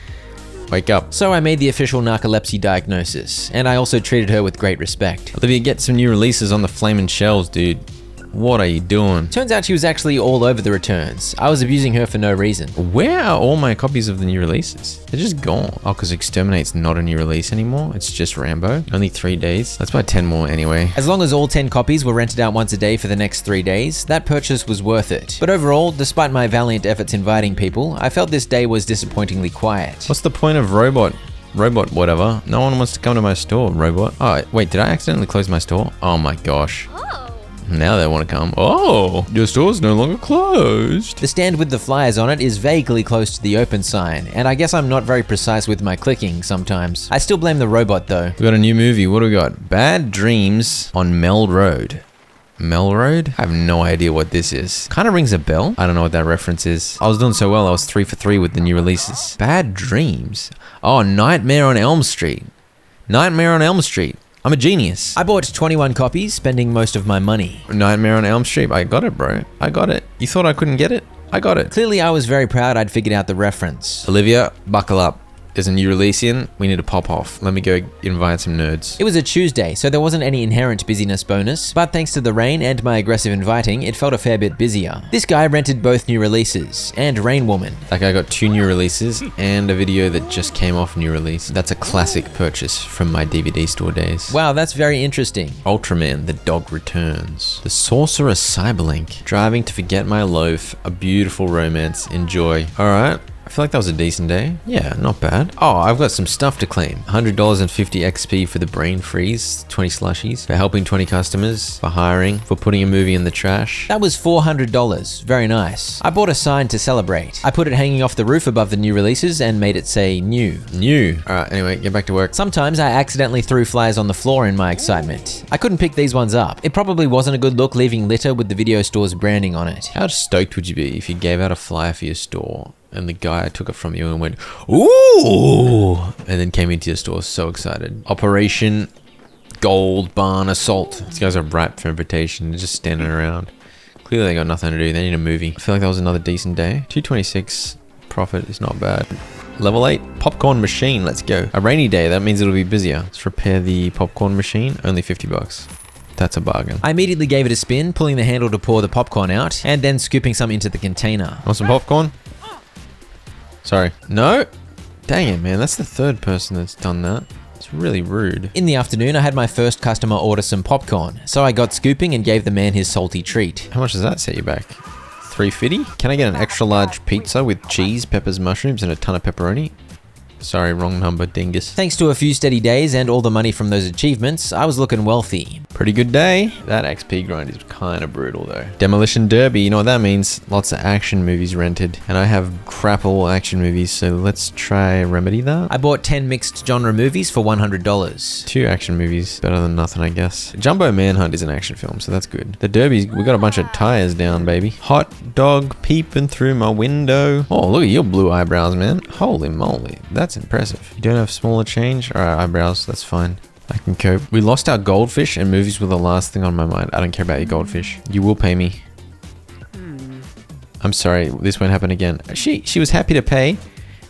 Wake up. So I made the official narcolepsy diagnosis, and I also treated her with great respect. Olivia, get some new releases on the flaming shelves, dude. What are you doing? Turns out she was actually all over the returns. I was abusing her for no reason. Where are all my copies of the new releases? They're just gone. Oh, because Exterminate's not a new release anymore. It's just Rambo. Only 3 days. Let's buy 10 more anyway. As long as all 10 copies were rented out once a day for the next 3 days, that purchase was worth it. But overall, despite my valiant efforts inviting people, I felt this day was disappointingly quiet. What's the point of robot whatever? No one wants to come to my store, robot. Oh, wait, did I accidentally close my store? Oh my gosh. Now they want to come. Oh, your store's no longer closed. The stand with the flyers on it is vaguely close to the open sign, and I guess I'm not very precise with my clicking sometimes. I still blame the robot though. We got a new movie. What do we got? Bad Dreams on Mel Road. Mel Road? I have no idea what this is. Kind of rings a bell. I don't know what that reference is. I was doing so well, I was 3 for 3 with the new releases. Bad Dreams. Oh, Nightmare on Elm Street. Nightmare on Elm Street. I'm a genius. I bought 21 copies, spending most of my money. Nightmare on Elm Street. I got it, bro. I got it. You thought I couldn't get it? I got it. Clearly, I was very proud I'd figured out the reference. Olivia, buckle up. There's a new release in. We need to pop off. Let me go invite some nerds. It was a Tuesday, so there wasn't any inherent busyness bonus, but thanks to the rain and my aggressive inviting, it felt a fair bit busier. This guy rented both new releases, and Rain Woman. That guy got 2 new releases and a video that just came off new release. That's a classic purchase from my DVD store days. Wow, that's very interesting. Ultraman, the dog returns. The Sorcerer Cyberlink. Driving to Forget My Loaf. A beautiful romance. Enjoy. Alright. I feel like that was a decent day. Yeah, not bad. Oh, I've got some stuff to claim. $100 and 50 XP for the brain freeze, 20 slushies, for helping 20 customers, for hiring, for putting a movie in the trash. That was $400. Very nice. I bought a sign to celebrate. I put it hanging off the roof above the new releases and made it say new. New. Alright, anyway, get back to work. Sometimes I accidentally threw flyers on the floor in my excitement. I couldn't pick these ones up. It probably wasn't a good look leaving litter with the video store's branding on it. How stoked would you be if you gave out a flyer for your store and the guy took it from you and went, ooh, and then came into your store so excited. Operation Gold Barn Assault. These guys are ripe for invitation. They're just standing around. Clearly they got nothing to do. They need a movie. I feel like that was another decent day. 226 profit is not bad. Level 8, popcorn machine. Let's go. A rainy day. That means it'll be busier. Let's repair the popcorn machine. Only 50 bucks. That's a bargain. I immediately gave it a spin, pulling the handle to pour the popcorn out, and then scooping some into the container. Want some popcorn? Sorry. No? Dang it, man. That's the 3rd person that's done that. It's really rude. In the afternoon, I had my first customer order some popcorn, so I got scooping and gave the man his salty treat. How much does that set you back? $3.50? Can I get an extra large pizza with cheese, peppers, mushrooms, and a ton of pepperoni? Sorry, wrong number, dingus. Thanks to a few steady days and all the money from those achievements, I was looking wealthy. Pretty good day. That XP grind is kind of brutal though. Demolition Derby, you know what that means? Lots of action movies rented. And I have crap all action movies, so let's try remedy that. I bought 10 mixed genre movies for $100. 2 action movies, better than nothing I guess. Jumbo Manhunt is an action film, so that's good. The Derby, we got a bunch of tires down, baby. Hot dog peeping through my window. Oh, look at your blue eyebrows, man. Holy moly, that's impressive. You don't have smaller change? Alright, eyebrows, that's fine. I can cope. We lost our goldfish and movies were the last thing on my mind. I don't care about your goldfish. You will pay me. I'm sorry, this won't happen again. She was happy to pay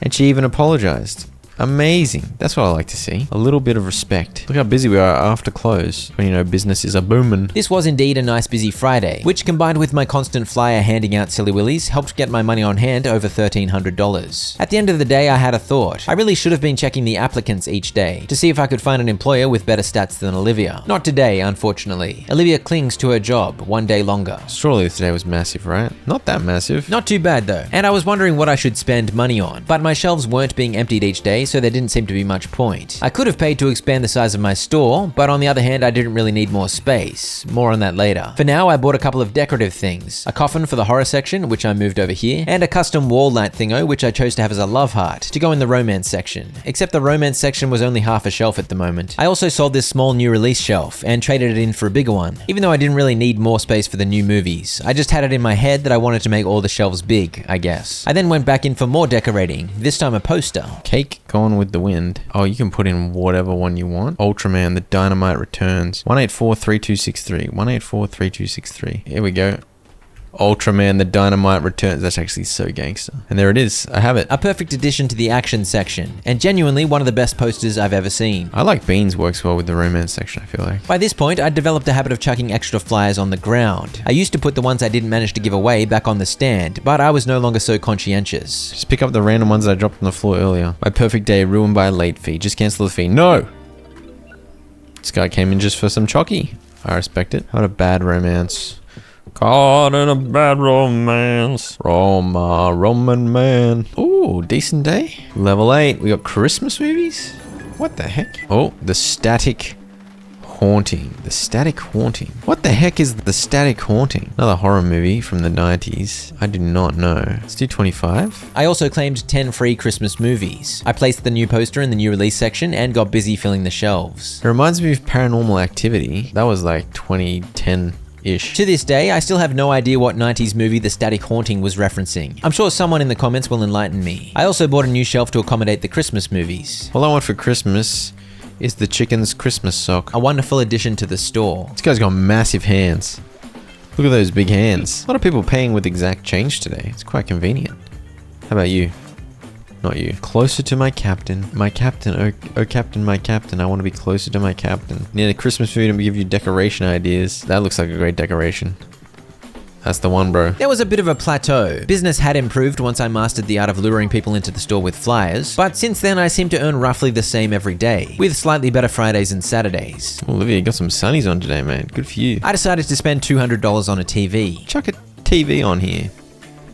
and she even apologized. Amazing. That's what I like to see. A little bit of respect. Look how busy we are after close. When you know business is a booming. This was indeed a nice busy Friday, which combined with my constant flyer handing out silly willies helped get my money on hand over $1,300. At the end of the day, I had a thought. I really should have been checking the applicants each day to see if I could find an employer with better stats than Olivia. Not today, unfortunately. Olivia clings to her job one day longer. Surely today was massive, right? Not that massive. Not too bad though. And I was wondering what I should spend money on, but my shelves weren't being emptied each day, so there didn't seem to be much point. I could have paid to expand the size of my store, but on the other hand, I didn't really need more space. More on that later. For now, I bought a couple of decorative things. A coffin for the horror section, which I moved over here, and a custom wall light thingo, which I chose to have as a love heart, to go in the romance section. Except the romance section was only half a shelf at the moment. I also sold this small new release shelf, and traded it in for a bigger one. Even though I didn't really need more space for the new movies, I just had it in my head that I wanted to make all the shelves big, I guess. I then went back in for more decorating, this time a poster. Cake going with the wind. Oh, you can put in whatever one you want. Ultraman, the Dynamite Returns. 1843263. 1843263. Here we go. Ultraman, the Dynamite Returns. That's actually so gangster. And there it is. I have it. A perfect addition to the action section, and genuinely one of the best posters I've ever seen. I like Beans works well with the romance section, I feel like. By this point, I'd developed a habit of chucking extra flyers on the ground. I used to put the ones I didn't manage to give away back on the stand, but I was no longer so conscientious. Just pick up the random ones that I dropped on the floor earlier. My perfect day ruined by a late fee. Just cancel the fee. No! This guy came in just for some chocky. I respect it. What a bad romance. Caught in a bad romance. Roma, Roman man. Ooh, decent day. Level 8. We got Christmas movies? What the heck? Oh, The Static Haunting. The Static Haunting. What the heck is The Static Haunting? Another horror movie from the 90s. I do not know. Let's do 25. I also claimed 10 free Christmas movies. I placed the new poster in the new release section and got busy filling the shelves. It reminds me of Paranormal Activity. That was like 2010. Ish. To this day, I still have no idea what 90s movie The Static Haunting was referencing. I'm sure someone in the comments will enlighten me. I also bought a new shelf to accommodate the Christmas movies. All I want for Christmas is the chicken's Christmas sock. A wonderful addition to the store. This guy's got massive hands. Look at those big hands. A lot of people paying with exact change today. It's quite convenient. How about you? Not you. Closer to my captain. My captain. Oh captain, my captain. I want to be closer to my captain. Need a Christmas movie to give you decoration ideas. That looks like a great decoration. That's the one, bro. There was a bit of a plateau. Business had improved once I mastered the art of luring people into the store with flyers, but since then I seem to earn roughly the same every day, with slightly better Fridays and Saturdays. Olivia, you got some sunnies on today, man. Good for you. I decided to spend $200 on a TV. Chuck a TV on here.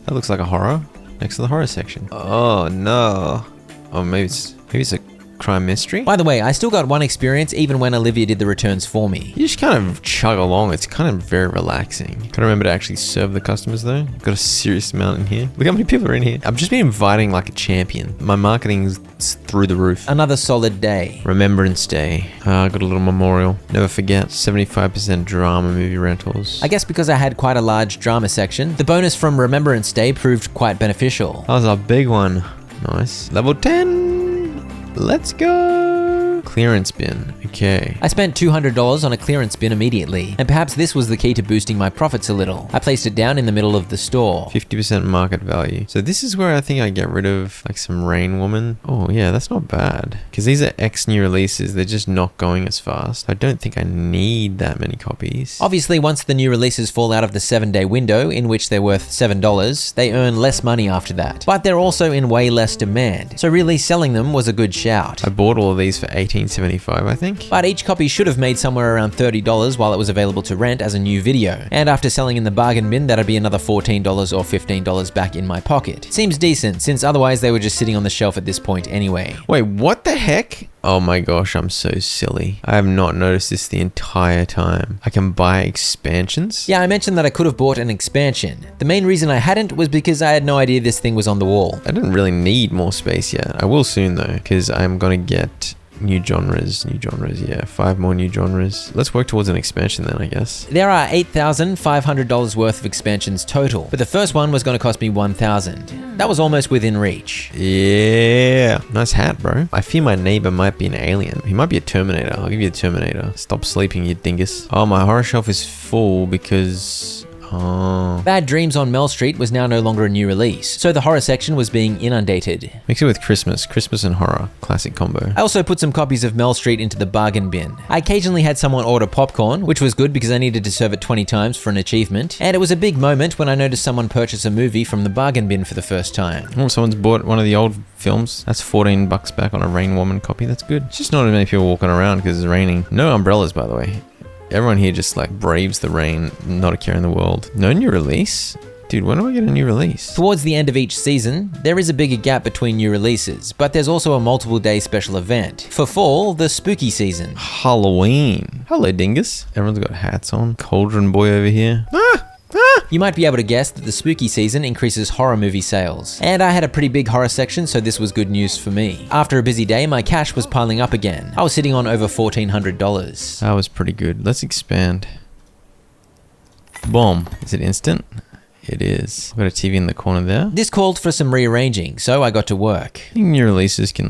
That looks like a horror. Next to the horror section. Oh no. Oh, maybe it's a crime mystery. By the way, I still got one experience even when Olivia did the returns for me. You just kind of chug along. It's kind of very relaxing. Gotta remember to actually serve the customers though. Got a serious amount in here. Look how many people are in here. I've just been inviting like a champion. My marketing's through the roof. Another solid day. Remembrance Day. I got a little memorial. Never forget. 75% drama movie rentals. I guess because I had quite a large drama section, the bonus from Remembrance Day proved quite beneficial. That was a big one. Nice. Level 10. Let's go. Clearance bin. Okay. I spent $200 on a clearance bin immediately, and perhaps this was the key to boosting my profits a little. I placed it down in the middle of the store. 50% market value. So this is where I think I get rid of like some Rain Woman. Oh yeah, that's not bad. Because these are new releases. They're just not going as fast. I don't think I need that many copies. Obviously, once the new releases fall out of the 7-day window, in which they're worth $7, they earn less money after that. But they're also in way less demand. So really selling them was a good shout. I bought all of these for 18 $19.75, I think. But each copy should have made somewhere around $30 while it was available to rent as a new video. And after selling in the bargain bin, that'd be another $14 or $15 back in my pocket. Seems decent, since otherwise they were just sitting on the shelf at this point anyway. Wait, what the heck? Oh my gosh, I'm so silly. I have not noticed this the entire time. I can buy expansions? Yeah, I mentioned that I could have bought an expansion. The main reason I hadn't was because I had no idea this thing was on the wall. I didn't really need more space yet. I will soon though, because I'm gonna get new genres, yeah, 5 more new genres. Let's work towards an expansion then, I guess. There are $8,500 worth of expansions total, but the first one was going to cost me $1,000. That was almost within reach. Yeah. Nice hat, bro. I fear my neighbor might be an alien. He might be a Terminator. I'll give you a Terminator. Stop sleeping, you dingus. Oh, my horror shelf is full because... Oh. Bad Dreams on Mel Street was now no longer a new release, so the horror section was being inundated. Mix it with Christmas and horror. Classic combo. I also put some copies of Mel Street into the bargain bin. I occasionally had someone order popcorn, which was good because I needed to serve it 20 times for an achievement, and it was a big moment when I noticed someone purchase a movie from the bargain bin for the first time. Oh, someone's bought one of the old films. That's $14 back on a Rain Woman copy. That's good. It's just not as many people walking around because it's raining. No umbrellas, by the way. Everyone here just like braves the rain, not a care in the world. No new release? Dude, when do I get a new release? Towards the end of each season, there is a bigger gap between new releases, but there's also a multiple day special event. For fall, the spooky season. Halloween. Hello, dingus. Everyone's got hats on. Cauldron boy over here. You might be able to guess that the spooky season increases horror movie sales. And I had a pretty big horror section, so this was good news for me. After a busy day, my cash was piling up again. I was sitting on over $1,400. That was pretty good. Let's expand. Boom. Is it instant? It is. I've got a TV in the corner there. This called for some rearranging, so I got to work. I think new releases can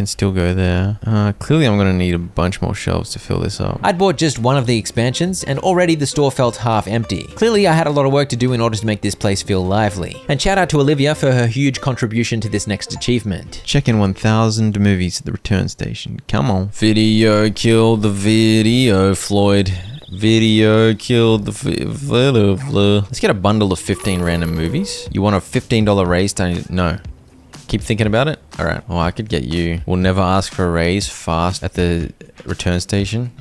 still go there. Clearly I'm gonna need a bunch more shelves to fill this up. I'd bought just one of the expansions and already the store felt half empty. Clearly I had a lot of work to do in order to make this place feel lively. And shout out to Olivia for her huge contribution to this next achievement. Check in 1,000 movies at the return station. Come on. Video killed the video, Floyd. Video killed the video. Let's get a bundle of 15 random movies. You want a $15 raise? No. Keep thinking about it? Alright. Oh, I could get you. We'll never ask for a raise fast at the return station.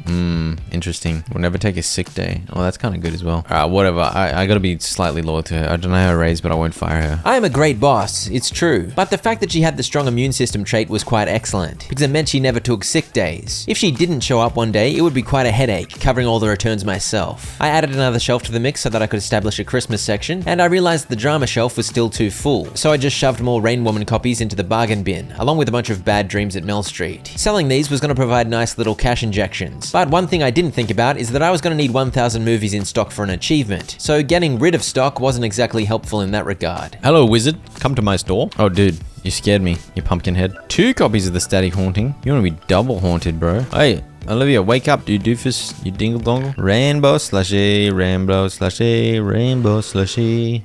Interesting. We'll never take a sick day. Oh, that's kind of good as well. Alright, whatever. I gotta be slightly loyal to her. I don't know her raise, but I won't fire her. I am a great boss, it's true. But the fact that she had the strong immune system trait was quite excellent, because it meant she never took sick days. If she didn't show up one day, it would be quite a headache, covering all the returns myself. I added another shelf to the mix so that I could establish a Christmas section, and I realized the drama shelf was still too full, so I just shoved more Rain Woman copies into the bargain bin, along with a bunch of Bad Dreams at Mel Street. Selling these was going to provide nice little cash injections, but one thing I didn't think about is that I was going to need 1,000 movies in stock for an achievement, so getting rid of stock wasn't exactly helpful in that regard. Hello, wizard. Come to my store. Oh, dude. You scared me, you pumpkin head. 2 copies of the Static Haunting. You want to be double haunted, bro. Hey, Olivia, wake up, you doofus. You dingle dongle. Rainbow slushy, rainbow slushy, rainbow slushy.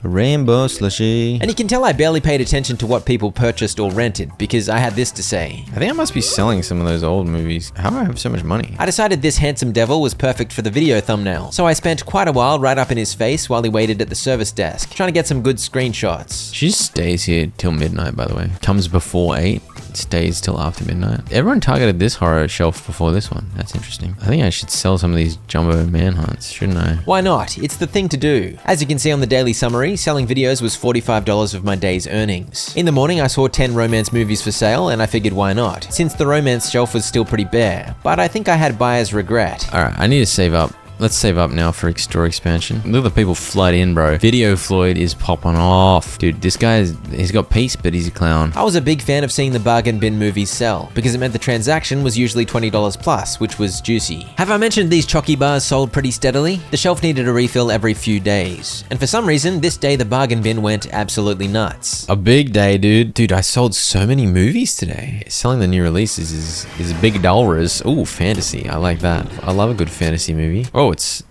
Rainbow slushy. And you can tell I barely paid attention to what people purchased or rented, because I had this to say. I think I must be selling some of those old movies. How do I have so much money? I decided this handsome devil was perfect for the video thumbnail, so I spent quite a while right up in his face while he waited at the service desk, trying to get some good screenshots. She stays here till midnight, by the way. Comes before 8. Stays till after midnight. Everyone targeted this horror shelf before this one. That's interesting. I think I should sell some of these jumbo manhunts, shouldn't I? Why not? It's the thing to do. As you can see on the daily summary, selling videos was $45 of my day's earnings. In the morning, I saw 10 romance movies for sale, and I figured why not, since the romance shelf was still pretty bare, but I think I had buyer's regret. Alright, I need to save up. Let's save up now for store expansion. Look at the people flood in, bro. Video Floyd is popping off. Dude, this guy he's got peace, but he's a clown. I was a big fan of seeing the bargain bin movies sell, because it meant the transaction was usually $20 plus, which was juicy. Have I mentioned these chocky bars sold pretty steadily? The shelf needed a refill every few days, and for some reason, this day the bargain bin went absolutely nuts. A big day, dude. Dude, I sold so many movies today. Selling the new releases is a big dollars. Ooh, fantasy. I like that. I love a good fantasy movie. Oh, it's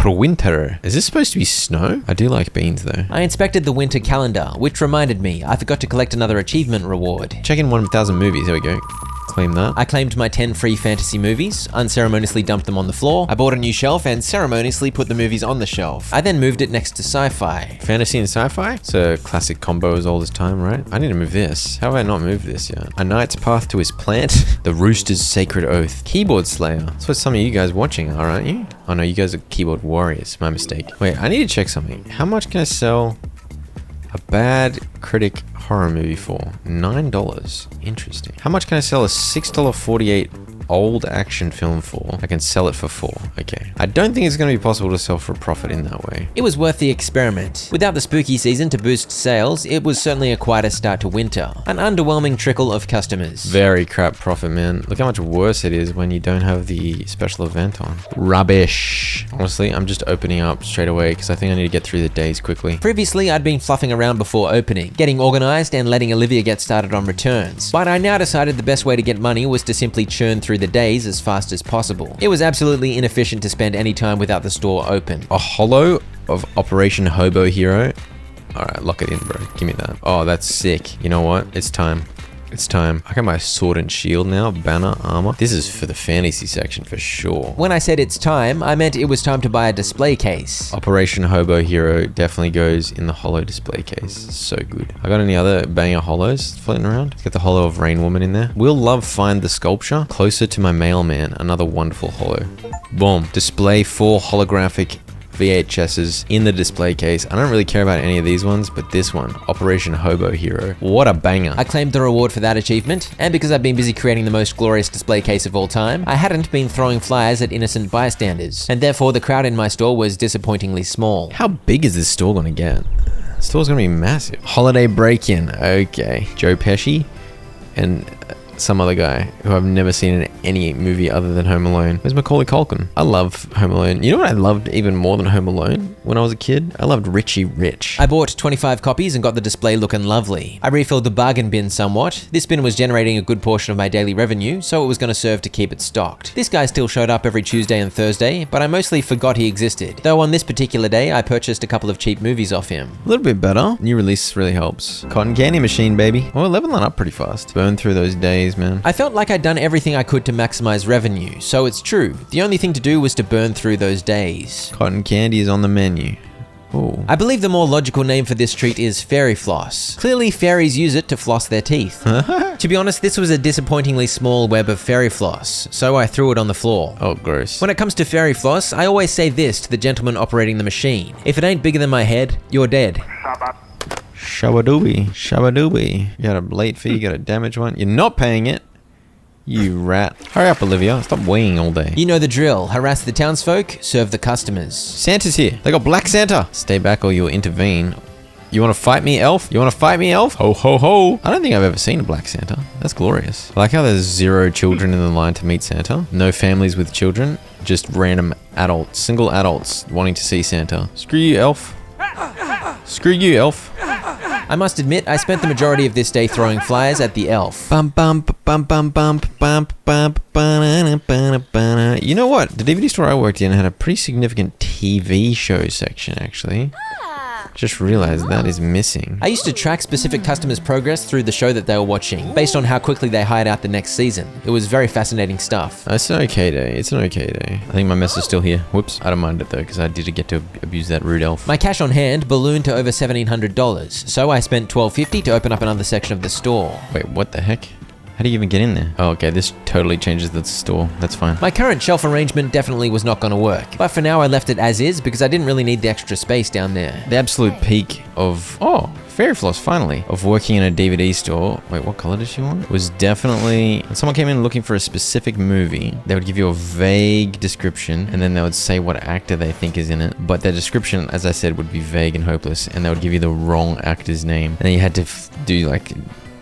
winter. Is this supposed to be snow? I do like beans though. I inspected the winter calendar, which reminded me I forgot to collect another achievement reward. Check in 1,000 movies. There we go. Claim that. I claimed my 10 free fantasy movies, unceremoniously dumped them on the floor. I bought a new shelf and ceremoniously put the movies on the shelf. I then moved it next to sci-fi. Fantasy and sci-fi? It's a classic combo as old as time, right? I need to move this. How have I not moved this yet? A knight's path to his plant. The rooster's sacred oath. Keyboard slayer. That's what some of you guys watching are, aren't you? Oh no, you guys are keyboard warriors. My mistake. Wait, I need to check something. How much can I sell a bad critic horror movie for? $9. Interesting. How much can I sell a $6.48 old action film for? I can sell it for $4. Okay. I don't think it's going to be possible to sell for a profit in that way. It was worth the experiment. Without the spooky season to boost sales, it was certainly a quieter start to winter. An underwhelming trickle of customers. Very crap profit, man. Look how much worse it is when you don't have the special event on. Rubbish. Honestly, I'm just opening up straight away because I think I need to get through the days quickly. Previously, I'd been fluffing around before opening, getting organized and letting Olivia get started on returns. But I now decided the best way to get money was to simply churn through the days as fast as possible. It was absolutely inefficient to spend any time without the store open. A holo of Operation Hobo Hero. All right, lock it in, bro. Give me that. Oh, that's sick. You know what? It's time. It's time. I got my sword and shield now, banner, armor. This is for the fantasy section for sure. When I said it's time, I meant it was time to buy a display case. Operation Hobo Hero definitely goes in the holo display case. So good. I got any other banger holos floating around? Let's get the holo of Rain Woman in there. Will Love Find the Sculpture? Closer to My Mailman, another wonderful holo. Boom. Display 4 holographic VHSs in the display case. I don't really care about any of these ones, but this one, Operation Hobo Hero. What a banger. I claimed the reward for that achievement, and because I've been busy creating the most glorious display case of all time, I hadn't been throwing flyers at innocent bystanders, and therefore the crowd in my store was disappointingly small. How big is this store gonna get? The store's gonna be massive. Holiday break-in. Okay. Joe Pesci and some other guy who I've never seen in any movie other than Home Alone. Where's Macaulay Culkin? I love Home Alone. You know what I loved even more than Home Alone when I was a kid? I loved Richie Rich. I bought 25 copies and got the display looking lovely. I refilled the bargain bin somewhat. This bin was generating a good portion of my daily revenue, so it was going to serve to keep it stocked. This guy still showed up every Tuesday and Thursday, but I mostly forgot he existed. Though on this particular day, I purchased a couple of cheap movies off him. A little bit better. New release really helps. Cotton candy machine, baby. Oh, leveling up pretty fast. Burn through those days, man. I felt like I'd done everything I could to maximize revenue, so it's true. The only thing to do was to burn through those days. Cotton candy is on the menu. Ooh. I believe the more logical name for this treat is fairy floss. Clearly, fairies use it to floss their teeth. To be honest, this was a disappointingly small web of fairy floss, so I threw it on the floor. Oh, gross. When it comes to fairy floss, I always say this to the gentleman operating the machine. If it ain't bigger than my head, you're dead. Shabadooby. Shabadooby. You got a late fee, you got a damaged one. You're not paying it. You rat. Hurry up, Olivia. Stop weighing all day. You know the drill. Harass the townsfolk, serve the customers. Santa's here. They got Black Santa. Stay back or you'll intervene. You want to fight me, elf? You want to fight me, elf? Ho, ho, ho. I don't think I've ever seen a Black Santa. That's glorious. I like how there's 0 children in the line to meet Santa. No families with children. Just random adults, single adults wanting to see Santa. Screw you, elf. Screw you, elf. I must admit, I spent the majority of this day throwing flyers at the elf. Bum, bum, bum, bum, bum, bum, bum, bum. You know what? The DVD store I worked in had a pretty significant TV show section, actually. Just realized that is missing. I used to track specific customers' progress through the show that they were watching, based on how quickly they hired out the next season. It was very fascinating stuff. It's an okay day. It's an okay day. I think my mess is still here. Whoops. I don't mind it though, because I did get to abuse that rude elf. My cash on hand ballooned to over $1,700, so I spent $1,250 to open up another section of the store. Wait, what the heck? How do you even get in there? Oh, okay, this totally changes the store. That's fine. My current shelf arrangement definitely was not going to work, but for now I left it as is because I didn't really need the extra space down there. The absolute peak of, oh, fairy floss, finally, of working in a DVD store. Wait, what color does she want? Was definitely, when someone came in looking for a specific movie, they would give you a vague description and then they would say what actor they think is in it. But their description, as I said, would be vague and hopeless and they would give you the wrong actor's name. And then you had to do like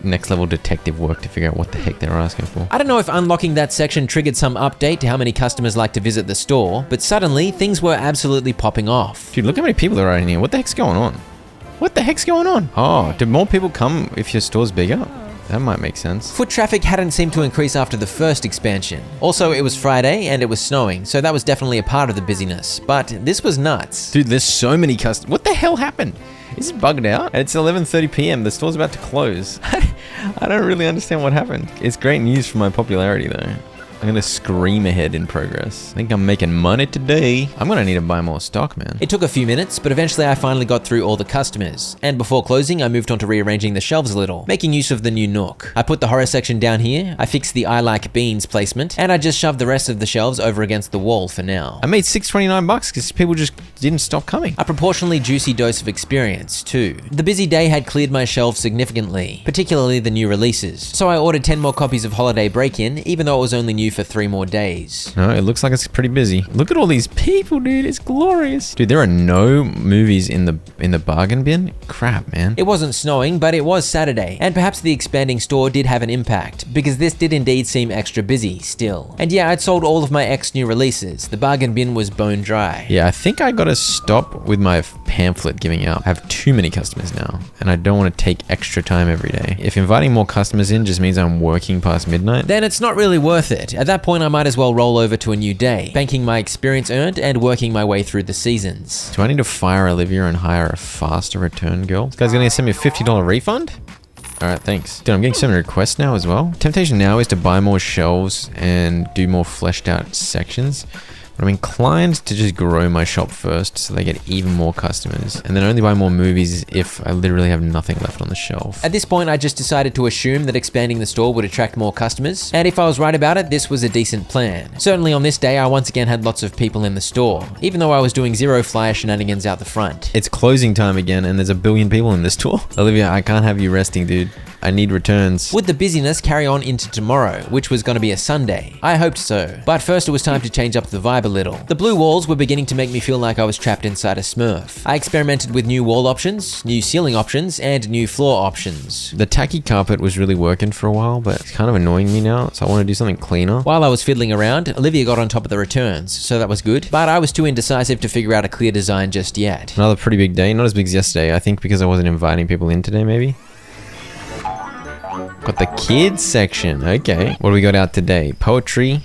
next level detective work to figure out what the heck they were asking for. I don't know if unlocking that section triggered some update to how many customers like to visit the store, but suddenly things were absolutely popping off. Dude, look how many people there are in here. What the heck's going on? What the heck's going on? Oh, did more people come if your store's bigger? That might make sense. Foot traffic hadn't seemed to increase after the first expansion. Also, it was Friday and it was snowing, so that was definitely a part of the busyness. But this was nuts. Dude, there's so many customers. What the hell happened? Is it bugged out? It's 11:30 p.m. The store's about to close. I don't really understand what happened. It's great news for my popularity though. I'm gonna scream ahead in progress. I think I'm making money today. I'm gonna need to buy more stock, man. It took a few minutes, but eventually I finally got through all the customers. And before closing, I moved on to rearranging the shelves a little, making use of the new nook. I put the horror section down here, I fixed the I like beans placement, and I just shoved the rest of the shelves over against the wall for now. I made $6.29 because people just didn't stop coming. A proportionally juicy dose of experience, too. The busy day had cleared my shelves significantly, particularly the new releases. So I ordered 10 more copies of Holiday Break-In, even though it was only new for 3 more days. No, it looks like it's pretty busy. Look at all these people, dude. It's glorious. Dude, there are no movies in the bargain bin? Crap, man. It wasn't snowing, but it was Saturday, and perhaps the expanding store did have an impact, because this did indeed seem extra busy still. And yeah, I'd sold all of my new releases. The bargain bin was bone dry. Yeah, I think I gotta stop with my pamphlet giving out. I have too many customers now, and I don't want to take extra time every day. If inviting more customers in just means I'm working past midnight, then it's not really worth it. At that point, I might as well roll over to a new day, banking my experience earned and working my way through the seasons. Do I need to fire Olivia and hire a faster return girl? This guy's gonna send me a $50 refund? Alright, thanks. Dude, I'm getting so many requests now as well. Temptation now is to buy more shelves and do more fleshed out sections. But I'm inclined to just grow my shop first so they get even more customers, and then only buy more movies if I literally have nothing left on the shelf. At this point, I just decided to assume that expanding the store would attract more customers, and if I was right about it, this was a decent plan. Certainly on this day, I once again had lots of people in the store, even though I was doing zero flyer shenanigans out the front. It's closing time again, and there's a billion people in the store. Olivia, I can't have you resting, dude. I need returns. Would the busyness carry on into tomorrow, which was going to be a Sunday? I hoped so. But first it was time to change up the vibe a little. The blue walls were beginning to make me feel like I was trapped inside a Smurf. I experimented with new wall options, new ceiling options, and new floor options. The tacky carpet was really working for a while, but it's kind of annoying me now, so I want to do something cleaner. While I was fiddling around, Olivia got on top of the returns, so that was good, but I was too indecisive to figure out a clear design just yet. Another pretty big day, not as big as yesterday, I think because I wasn't inviting people in today maybe. Got the kids section. Okay. What do we got out today? Poetry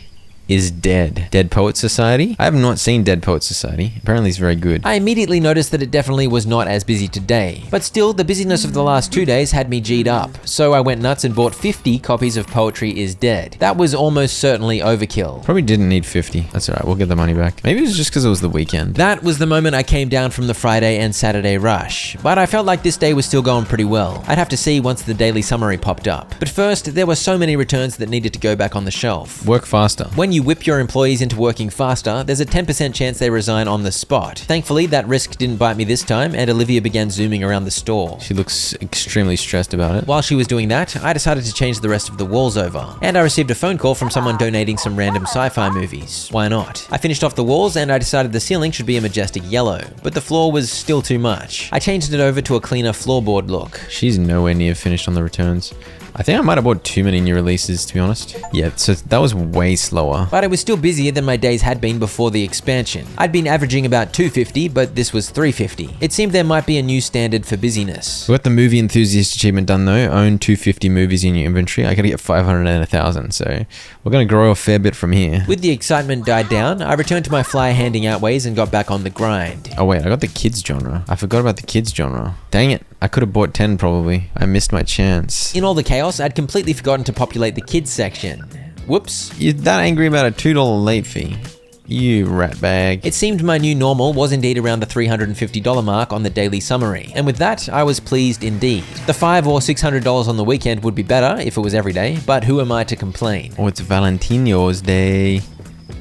is dead. Dead Poet Society? I have not seen Dead Poet Society. Apparently it's very good. I immediately noticed that it definitely was not as busy today. But still, the busyness of the last 2 days had me G'd up. So I went nuts and bought 50 copies of Poetry is Dead. That was almost certainly overkill. Probably didn't need 50. That's alright, we'll get the money back. Maybe it was just because it was the weekend. That was the moment I came down from the Friday and Saturday rush. But I felt like this day was still going pretty well. I'd have to see once the daily summary popped up. But first, there were so many returns that needed to go back on the shelf. Work faster. When you whip your employees into working faster, there's a 10% chance they resign on the spot. Thankfully, that risk didn't bite me this time, and Olivia began zooming around the store. She looks extremely stressed about it. While she was doing that, I decided to change the rest of the walls over, and I received a phone call from someone donating some random sci-fi movies. Why not? I finished off the walls, and I decided the ceiling should be a majestic yellow, but the floor was still too much. I changed it over to a cleaner floorboard look. She's nowhere near finished on the returns. I think I might have bought too many new releases, to be honest. Yeah, so that was way slower. But it was still busier than my days had been before the expansion. I'd been averaging about 250, but this was 350. It seemed there might be a new standard for busyness. We got the movie enthusiast achievement done though. Own 250 movies in your inventory. I gotta get 500 and 1,000, so we're gonna grow a fair bit from here. With the excitement died down, I returned to my flyer handing out ways and got back on the grind. Oh wait, I got the kids genre. I forgot about the kids genre. Dang it. I could have bought 10 probably. I missed my chance. In all the chaos, I'd completely forgotten to populate the kids section. Whoops. You're that angry about a $2 late fee? You rat bag. It seemed my new normal was indeed around the $350 mark on the daily summary, and with that, I was pleased indeed. The $500 or $600 on the weekend would be better if it was every day, but who am I to complain? Oh, it's Valentino's Day,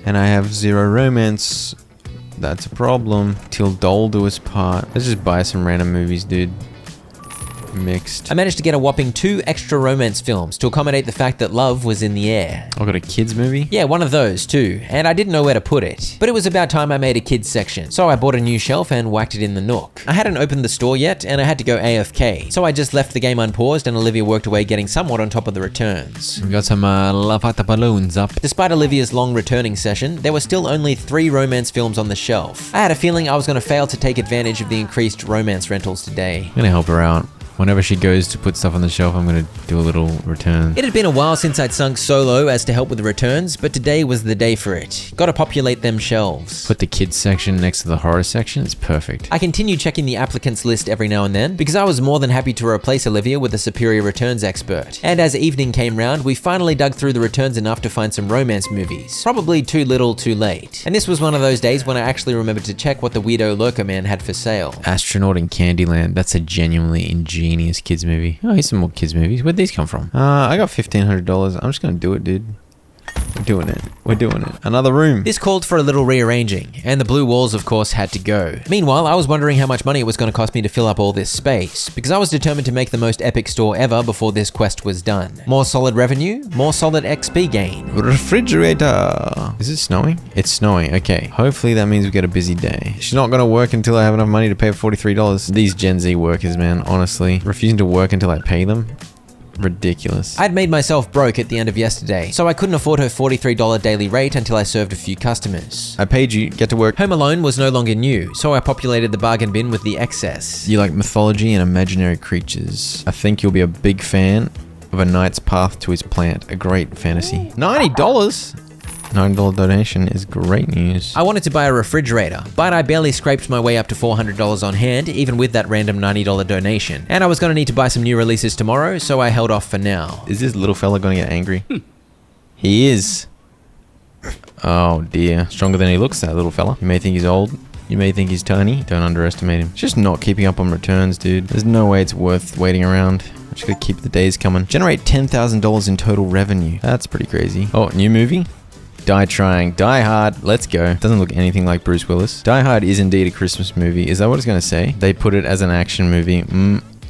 and I have zero romance. That's a problem. Till Dole do us part. Let's just buy some random movies, dude. Mixed. I managed to get a whopping 2 extra romance films to accommodate the fact that love was in the air. I got a kids movie? Yeah, one of those too, and I didn't know where to put it. But it was about time I made a kids section, so I bought a new shelf and whacked it in the nook. I hadn't opened the store yet, and I had to go AFK, so I just left the game unpaused and Olivia worked away getting somewhat on top of the returns. We got some Lafata balloons up. Despite Olivia's long returning session, there were still only 3 romance films on the shelf. I had a feeling I was going to fail to take advantage of the increased romance rentals today. I'm gonna help her out. Whenever she goes to put stuff on the shelf, I'm gonna do a little return. It had been a while since I'd sunk solo as to help with the returns, but today was the day for it. Gotta populate them shelves. Put the kids section next to the horror section. It's perfect. I continue checking the applicants list every now and then because I was more than happy to replace Olivia with a superior returns expert. And as evening came round, we finally dug through the returns enough to find some romance movies. Probably too little, too late. And this was one of those days when I actually remembered to check what the Weirdo Lurker Man had for sale. Astronaut in Candyland. That's a genuinely ingenious kids movie. Oh, here's some more kids movies. Where'd these come from? I got $1,500. I'm just gonna do it, dude. We're doing it. We're doing it. Another room. This called for a little rearranging, and the blue walls of course had to go. Meanwhile, I was wondering how much money it was going to cost me to fill up all this space, because I was determined to make the most epic store ever before this quest was done. More solid revenue, more solid XP gain. Refrigerator. Is it snowing? It's snowing. Okay. Hopefully that means we get a busy day. She's not gonna work until I have enough money to pay $43. These Gen Z workers, man, honestly, refusing to work until I pay them. Ridiculous. I'd made myself broke at the end of yesterday, so I couldn't afford her $43 daily rate until I served a few customers. I paid you, get to work. Home Alone was no longer new, so I populated the bargain bin with the excess. You like mythology and imaginary creatures. I think you'll be a big fan of A Knight's Path to His Plant, a great fantasy. $90? $9 donation is great news. I wanted to buy a refrigerator, but I barely scraped my way up to $400 on hand, even with that random $90 donation. And I was gonna need to buy some new releases tomorrow, so I held off for now. Is this little fella gonna get angry? He is. Oh dear. Stronger than he looks, that little fella. You may think he's old. You may think he's tiny. Don't underestimate him. It's just not keeping up on returns, dude. There's no way it's worth waiting around. I'm just gonna keep the days coming. Generate $10,000 in total revenue. That's pretty crazy. Oh, new movie? Die Trying. Die Hard. Let's go. Doesn't look anything like Bruce Willis. Die Hard is indeed a Christmas movie. Is that what it's going to say? They put it as an action movie.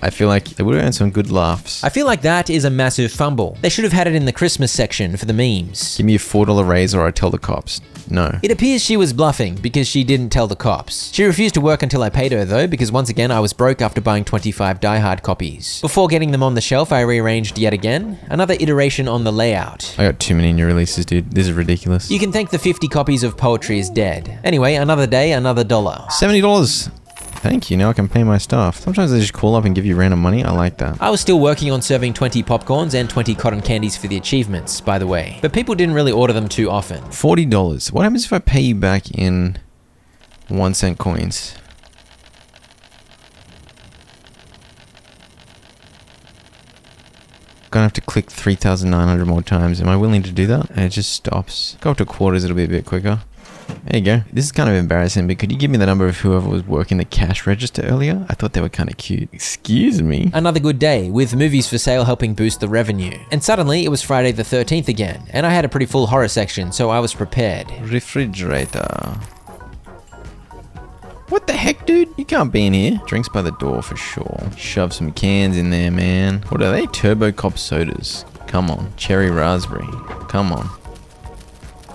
I feel like they would have earned some good laughs. I feel like that is a massive fumble. They should have had it in the Christmas section for the memes. Give me a $4 raise or I tell the cops. No. It appears she was bluffing because she didn't tell the cops. She refused to work until I paid her though, because once again I was broke after buying 25 Die Hard copies. Before getting them on the shelf, I rearranged yet again. Another iteration on the layout. I got too many new releases, dude. This is ridiculous. You can thank the 50 copies of Poetry is Dead. Anyway, another day, another dollar. $70. Thank you, now I can pay my staff. Sometimes they just call up and give you random money. I like that. I was still working on serving 20 popcorns and 20 cotton candies for the achievements, by the way. But people didn't really order them too often. $40. What happens if I pay you back in 1-cent coins? Gonna have to click 3,900 more times. Am I willing to do that? And it just stops. Go up to quarters, it'll be a bit quicker. There you go. This is kind of embarrassing, but could you give me the number of whoever was working the cash register earlier? I thought they were kind of cute. Excuse me. Another good day, with movies for sale helping boost the revenue. And suddenly, it was Friday the 13th again, and I had a pretty full horror section, so I was prepared. Refrigerator. What the heck, dude? You can't be in here. Drinks by the door for sure. Shove some cans in there, man. What are they? Turbo Cop sodas. Come on. Cherry raspberry. Come on.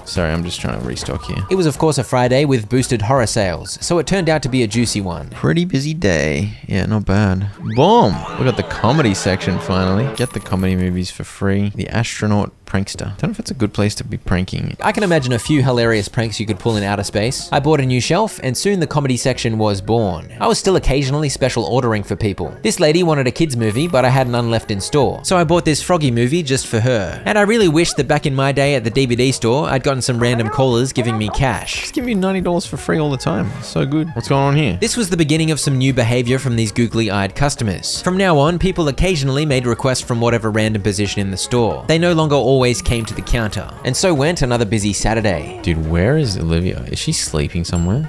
Sorry, I'm just trying to restock here. It was of course a Friday with boosted horror sales, so it turned out to be a juicy one. Pretty busy day. Yeah, not bad. Boom! We got the comedy section finally. Get the comedy movies for free. The Astronaut Prankster. Don't know if it's a good place to be pranking. I can imagine a few hilarious pranks you could pull in outer space. I bought a new shelf, and soon the comedy section was born. I was still occasionally special ordering for people. This lady wanted a kids movie, but I had none left in store. So I bought this Froggy movie just for her. And I really wish that back in my day at the DVD store, I'd gotten some random callers giving me cash. Just give me $90 for free all the time. So good. What's going on here? This was the beginning of some new behavior from these googly-eyed customers. From now on, people occasionally made requests from whatever random position in the store. They no longer always came to the counter. And so went another busy Saturday. Dude, where is Olivia? Is she sleeping somewhere?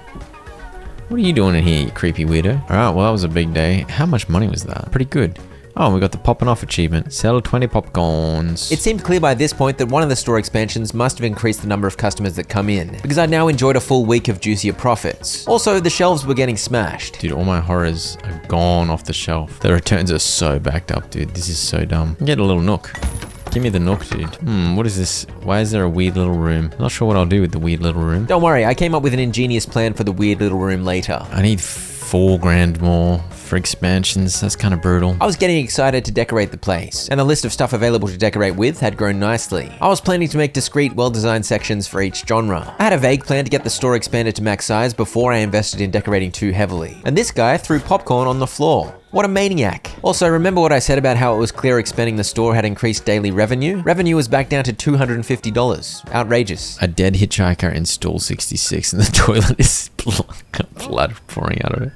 What are you doing in here, you creepy weirdo? Alright, well that was a big day. How much money was that? Pretty good. Oh, we got the popping off achievement. Sell 20 popcorns. It seemed clear by this point that one of the store expansions must have increased the number of customers that come in, because I now enjoyed a full week of juicier profits. Also, the shelves were getting smashed. Dude, all my horrors are gone off the shelf. The returns are so backed up, dude. This is so dumb. Get a little nook. Give me the nook, dude. What is this? Why is there a weird little room? Not sure what I'll do with the weird little room. Don't worry, I came up with an ingenious plan for the weird little room later. I need $4 grand more. for expansions. That's kind of brutal. I was getting excited to decorate the place, and the list of stuff available to decorate with had grown nicely. I was planning to make discrete, well-designed sections for each genre. I had a vague plan to get the store expanded to max size before I invested in decorating too heavily. And this guy threw popcorn on the floor. What a maniac. Also, remember what I said about how it was clear expanding the store had increased daily revenue? Revenue was back down to $250. Outrageous. A dead hitchhiker in stall 66 and the toilet is blood pouring out of it.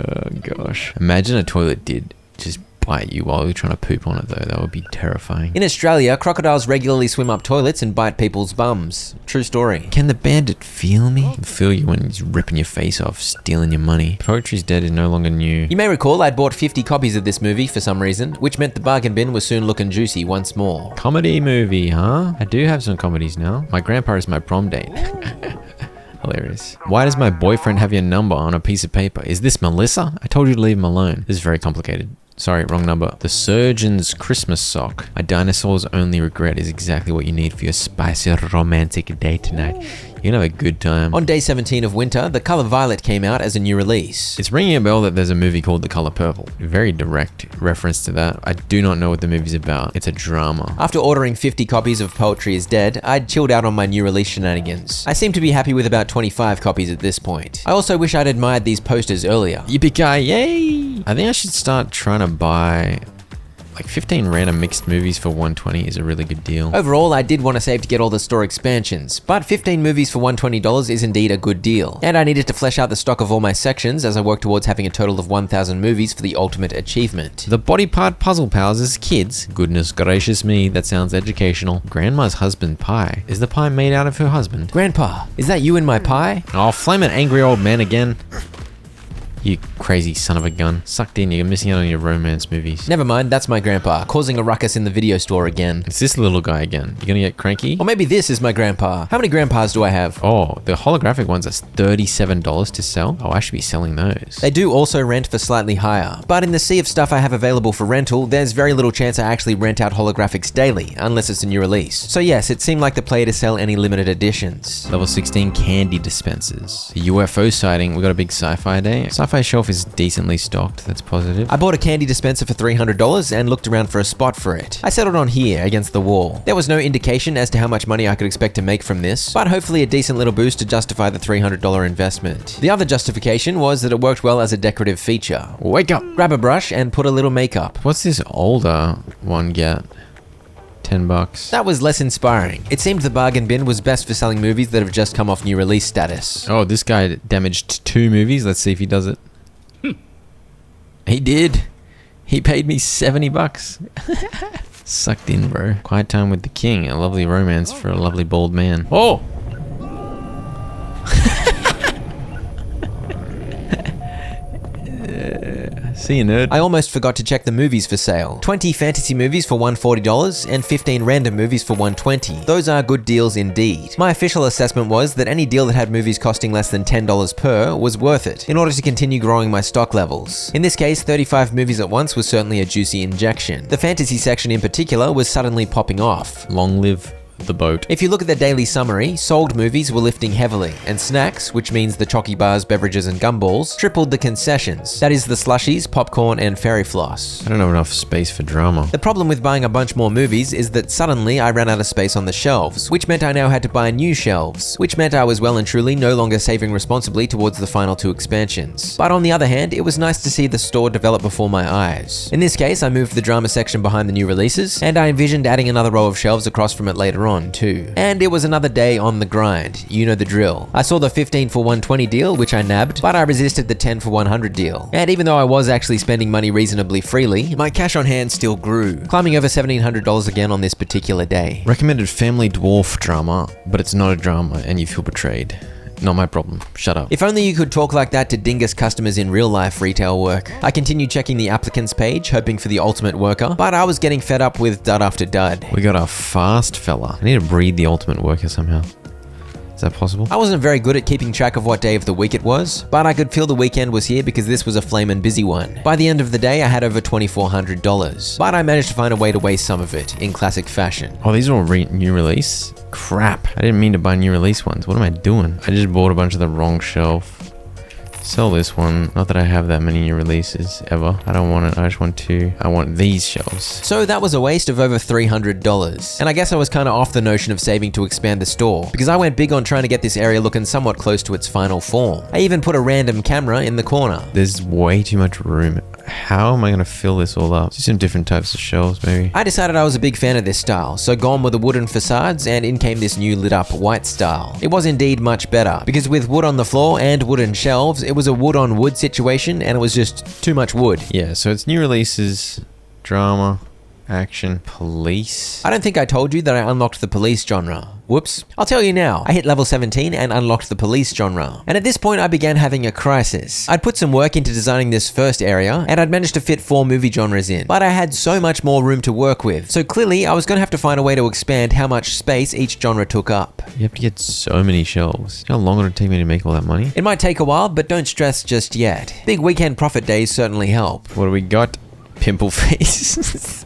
Oh gosh. Imagine a toilet did just bite you while you're trying to poop on it though. That would be terrifying. In Australia, crocodiles regularly swim up toilets and bite people's bums. True story. Can the bandit feel me? Feel you when he's ripping your face off, stealing your money. Poetry's Dead is no longer new. You may recall I'd bought 50 copies of this movie for some reason, which meant the bargain bin was soon looking juicy once more. Comedy movie, huh? I do have some comedies now. My grandpa is my prom date. Hilarious. Why does my boyfriend have your number on a piece of paper? Is this Melissa? I told you to leave him alone. This is very complicated. Sorry, wrong number. The Surgeon's Christmas sock. My dinosaur's only regret is exactly what you need for your spicy romantic day tonight. You're gonna have a good time. On day 17 of winter, The Color Violet came out as a new release. It's ringing a bell that there's a movie called The Color Purple. Very direct reference to that. I do not know what the movie's about. It's a drama. After ordering 50 copies of Poetry is Dead, I'd chilled out on my new release shenanigans. I seem to be happy with about 25 copies at this point. I also wish I'd admired these posters earlier. Yippee-ki, yay! I think I should start trying to buy like 15 random mixed movies for $120 is a really good deal. Overall, I did want to save to get all the store expansions, but 15 movies for $120 is indeed a good deal. And I needed to flesh out the stock of all my sections as I work towards having a total of 1,000 movies for the ultimate achievement. The body part puzzle pals as kids. Goodness gracious me, that sounds educational. Grandma's husband pie. Is the pie made out of her husband? Grandpa, is that you in my pie? Oh, flaming angry old man again. You crazy son of a gun. Sucked in, you're missing out on your romance movies. Never mind, that's my grandpa, causing a ruckus in the video store again. It's this little guy again. You gonna get cranky? Or maybe this is my grandpa. How many grandpas do I have? Oh, the holographic ones are $37 to sell? Oh, I should be selling those. They do also rent for slightly higher, but in the sea of stuff I have available for rental, there's very little chance I actually rent out holographics daily, unless it's a new release. So yes, it seemed like the play to sell any limited editions. Level 16 candy dispensers. The UFO sighting, we got a big sci-fi day. Sci-fi shelf is decently stocked, that's positive. I bought a candy dispenser for $300 and looked around for a spot for it. I settled on here against the wall. There was no indication as to how much money I could expect to make from this, but hopefully a decent little boost to justify the $300 investment. The other justification was that it worked well as a decorative feature. Wake up! Grab a brush and put a little makeup. What's this older one get? $10. That was less inspiring. It seemed the bargain bin was best for selling movies that have just come off new release status. Oh, this guy damaged 2 movies. Let's see if he does it. He did. He paid me $70. Sucked in, bro. Quiet Time with the King. A lovely romance for a lovely bald man. Oh! See you, nerd. I almost forgot to check the movies for sale. 20 fantasy movies for $140 and 15 random movies for $120. Those are good deals indeed. My official assessment was that any deal that had movies costing less than $10 per was worth it in order to continue growing my stock levels. In this case, 35 movies at once was certainly a juicy injection. The fantasy section in particular was suddenly popping off. Long live the boat. If you look at the daily summary, sold movies were lifting heavily, and snacks, which means the chalky bars, beverages, and gumballs, tripled the concessions. That is the slushies, popcorn, and fairy floss. I don't have enough space for drama. The problem with buying a bunch more movies is that suddenly I ran out of space on the shelves, which meant I now had to buy new shelves, which meant I was well and truly no longer saving responsibly towards the final 2 expansions. But on the other hand, it was nice to see the store develop before my eyes. In this case, I moved the drama section behind the new releases, and I envisioned adding another row of shelves across from it later on too. And it was another day on the grind. You know the drill. I saw the 15 for $120 deal, which I nabbed, but I resisted the 10 for $100 deal. And even though I was actually spending money reasonably freely, my cash on hand still grew, climbing over $1,700 again on this particular day. Recommended family dwarf drama, but it's not a drama and you feel betrayed. Not my problem. Shut up. If only you could talk like that to dingus customers in real life retail work. I continued checking the applicants page, hoping for the ultimate worker, but I was getting fed up with dud after dud. We got a fast fella. I need to breed the ultimate worker somehow. Is that possible? I wasn't very good at keeping track of what day of the week it was, but I could feel the weekend was here because this was a flamin' busy one. By the end of the day, I had over $2,400, but I managed to find a way to waste some of it in classic fashion. Oh, these are all new release? Crap. I didn't mean to buy new release ones. What am I doing? I just bought a bunch of the wrong shelf. Sell this one. Not that I have that many new releases ever. I don't want it. I just want two. I want these shelves. So that was a waste of over $300. And I guess I was kind of off the notion of saving to expand the store, because I went big on trying to get this area looking somewhat close to its final form. I even put a random camera in the corner. There's way too much room. How am I going to fill this all up? Just some different types of shelves, maybe. I decided I was a big fan of this style, so gone were the wooden facades and in came this new lit up white style. It was indeed much better, because with wood on the floor and wooden shelves, it was a wood on wood situation and it was just too much wood. Yeah, so it's new releases, drama, action, police. I don't think I told you that I unlocked the police genre. Whoops. I'll tell you now. I hit level 17 and unlocked the police genre. And at this point I began having a crisis. I'd put some work into designing this first area and I'd managed to fit 4 movie genres in. But I had so much more room to work with. So clearly I was going to have to find a way to expand how much space each genre took up. You have to get so many shelves. How long would it take me to make all that money? It might take a while, but don't stress just yet. Big weekend profit days certainly help. What do we got? Pimple face.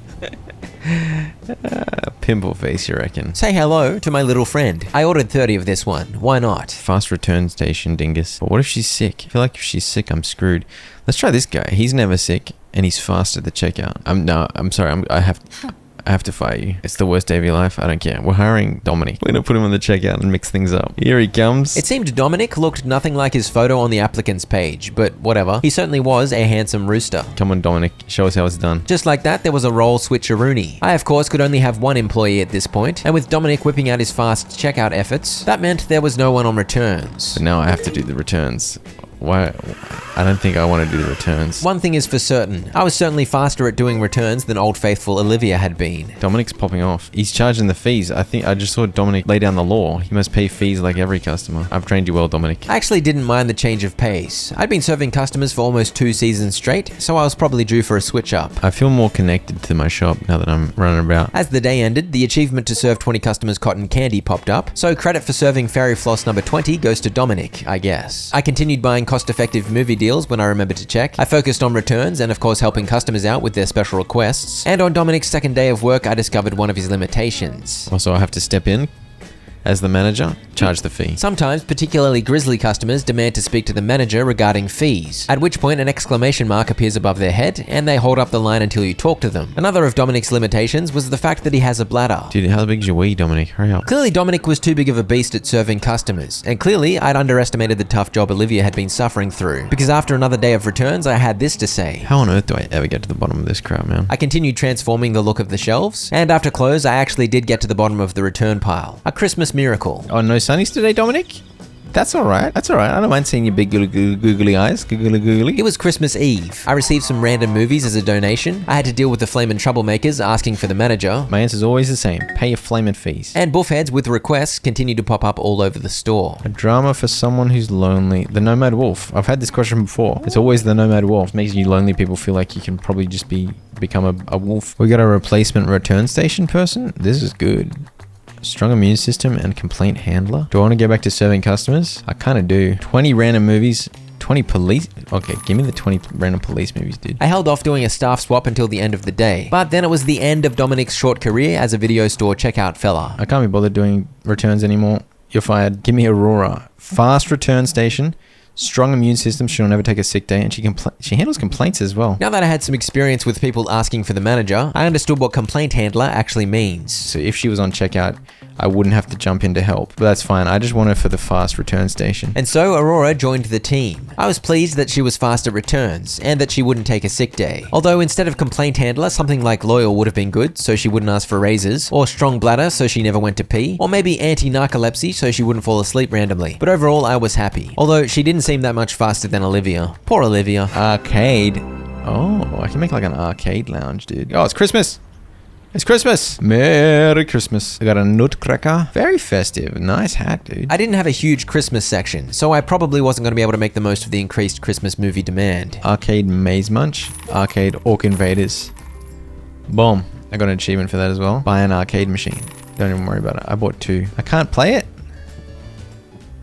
Pimple face, you reckon? Say hello to my little friend. I ordered 30 of this one. Why not? Fast return station dingus. But what if she's sick? I feel like if she's sick, I'm screwed. Let's try this guy. He's never sick and he's fast at the checkout. I'm sorry. I have to fire you. It's the worst day of your life. I don't care. We're hiring Dominic. We're gonna put him on the checkout and mix things up. Here he comes. It seemed Dominic looked nothing like his photo on the applicant's page, but whatever. He certainly was a handsome rooster. Come on, Dominic. Show us how it's done. Just like that, there was a role switcheroony. I, of course, could only have one employee at this point, and with Dominic whipping out his fast checkout efforts, that meant there was no one on returns. But now I have to do the returns. Why? I don't think I want to do the returns. One thing is for certain. I was certainly faster at doing returns than old faithful Olivia had been. Dominic's popping off. He's charging the fees. I think I just saw Dominic lay down the law. He must pay fees like every customer. I've trained you well, Dominic. I actually didn't mind the change of pace. I'd been serving customers for almost 2 seasons straight, so I was probably due for a switch up. I feel more connected to my shop now that I'm running about. As the day ended, the achievement to serve 20 customers cotton candy popped up, so credit for serving Fairy Floss number 20 goes to Dominic, I guess. I continued buying cost-effective movie deals when I remembered to check. I focused on returns and of course helping customers out with their special requests. And on Dominic's second day of work, I discovered one of his limitations. Also, I have to step in as the manager, charge the fee. Sometimes, particularly grisly customers demand to speak to the manager regarding fees, at which point an exclamation mark appears above their head and they hold up the line until you talk to them. Another of Dominic's limitations was the fact that he has a bladder. Dude, how big is your wee, Dominic? Hurry up. Clearly Dominic was too big of a beast at serving customers, and clearly I'd underestimated the tough job Olivia had been suffering through, because after another day of returns I had this to say. How on earth do I ever get to the bottom of this crap, man? I continued transforming the look of the shelves, and after close I actually did get to the bottom of the return pile. A Christmas miracle. Oh, no sunnies today, Dominic? That's alright. That's alright. I don't mind seeing your big googly eyes. Googly. It was Christmas Eve. I received some random movies as a donation. I had to deal with the flamin' troublemakers asking for the manager. My answer's always the same. Pay your flamin' fees. And buffheads with requests continued to pop up all over the store. A drama for someone who's lonely. The Nomad Wolf. I've had this question before. It's always the Nomad Wolf. It makes you lonely people feel like you can probably just become a wolf. We got a replacement return station person. This is good. Strong immune system and complaint handler. Do I want to go back to serving customers? I kind of do. 20 random movies. 20 police. Okay, give me the 20 random police movies, dude. I held off doing a staff swap until the end of the day. But then it was the end of Dominic's short career as a video store checkout fella. I can't be bothered doing returns anymore. You're fired. Give me Aurora. Fast return station. Strong immune system, she'll never take a sick day, and she handles complaints as well. Now that I had some experience with people asking for the manager, I understood what complaint handler actually means. So if she was on checkout, I wouldn't have to jump in to help. But that's fine, I just want her for the fast return station. And so Aurora joined the team. I was pleased that she was fast at returns, and that she wouldn't take a sick day. Although instead of complaint handler, something like loyal would have been good, so she wouldn't ask for raises, or strong bladder, so she never went to pee, or maybe anti-narcolepsy, so she wouldn't fall asleep randomly. But overall, I was happy. Although she didn't seem that much faster than Olivia. Poor Olivia. Arcade. Oh, I can make like an arcade lounge, dude. Oh, it's Christmas. It's Christmas. Merry Christmas. I got a nutcracker. Very festive. Nice hat, dude. I didn't have a huge Christmas section, so I probably wasn't going to be able to make the most of the increased Christmas movie demand. Arcade Maze Munch. Arcade Orc Invaders. Boom. I got an achievement for that as well. Buy an arcade machine. Don't even worry about it. I bought 2. I can't play it.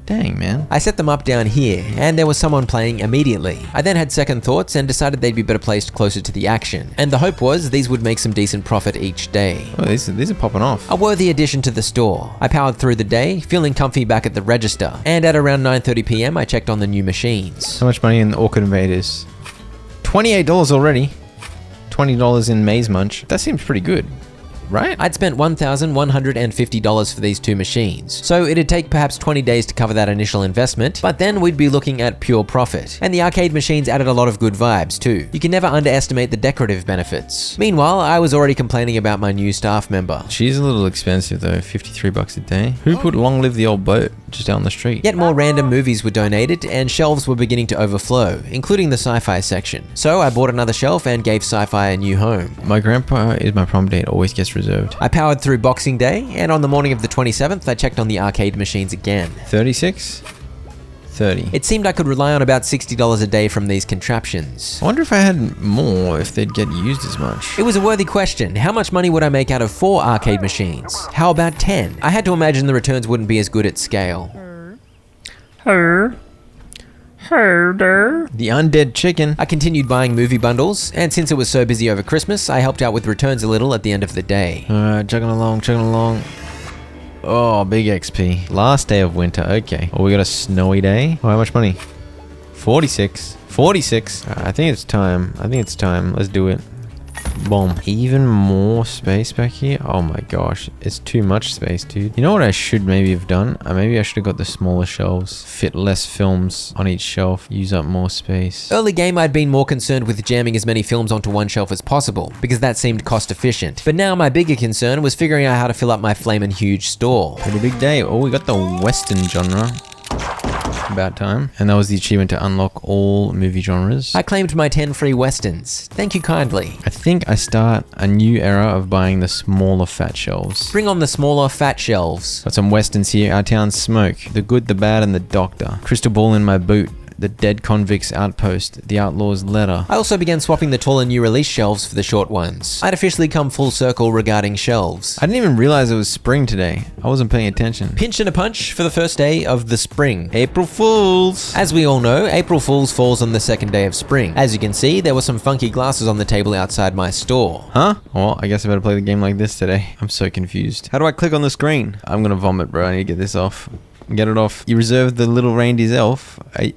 Dang, man. I set them up down here, and there was someone playing immediately. I then had second thoughts and decided they'd be better placed closer to the action, and the hope was these would make some decent profit each day. Oh, these are popping off. A worthy addition to the store. I powered through the day, feeling comfy back at the register, and at around 9:30 p.m. I checked on the new machines. How much money in the Orchid Invaders? $28 already. $20 in Maze Munch. That seems pretty good, right? I'd spent $1,150 for these two machines, so it'd take perhaps 20 days to cover that initial investment, but then we'd be looking at pure profit. And the arcade machines added a lot of good vibes too. You can never underestimate the decorative benefits. Meanwhile, I was already complaining about my new staff member. She's a little expensive though, $53 a day. Who put Long Live the Old Boat just out on the street? Yet more random movies were donated, and shelves were beginning to overflow, including the sci-fi section. So I bought another shelf and gave sci-fi a new home. My grandpa is my prom date, always gets reserved. I powered through Boxing Day, and on the morning of the 27th, I checked on the arcade machines again. 36? 30. It seemed I could rely on about $60 a day from these contraptions. I wonder if I had more, if they'd get used as much. It was a worthy question. How much money would I make out of 4 arcade machines? How about 10? I had to imagine the returns wouldn't be as good at scale. The undead chicken. I continued buying movie bundles, and since it was so busy over Christmas, I helped out with returns a little at the end of the day. Alright, chugging along. Oh, big XP. Last day of winter, okay. Oh, we got a snowy day. Oh, how much money? 46. 46. I think it's time. Let's do it. Boom. Even more space back here? Oh my gosh. It's too much space, dude. You know what I should maybe have done? Maybe I should have got the smaller shelves. Fit less films on each shelf. Use up more space. Early game, I'd been more concerned with jamming as many films onto one shelf as possible, because that seemed cost efficient. But now my bigger concern was figuring out how to fill up my flamin' huge store. Pretty big day. Oh, we got the Western genre. About time. And that was the achievement to unlock all movie genres. I claimed my 10 free westerns. Thank you kindly. I think I start a new era of buying the smaller fat shelves. Bring on the smaller fat shelves. Got some westerns here. Our Town Smoke, The Good, the Bad, and the Doctor. Crystal Ball in My Boot. The Dead Convicts Outpost, The Outlaw's Letter. I also began swapping the taller new release shelves for the short ones. I'd officially come full circle regarding shelves. I didn't even realize it was spring today. I wasn't paying attention. Pinch and a punch for the first day of the spring. April Fools! As we all know, April Fools falls on the second day of spring. As you can see, there were some funky glasses on the table outside my store. Huh? Well, I guess I better play the game like this today. I'm so confused. How do I click on the screen? I'm gonna vomit, bro. I need to get this off. Get it off. You reserved the little reindeer's elf. I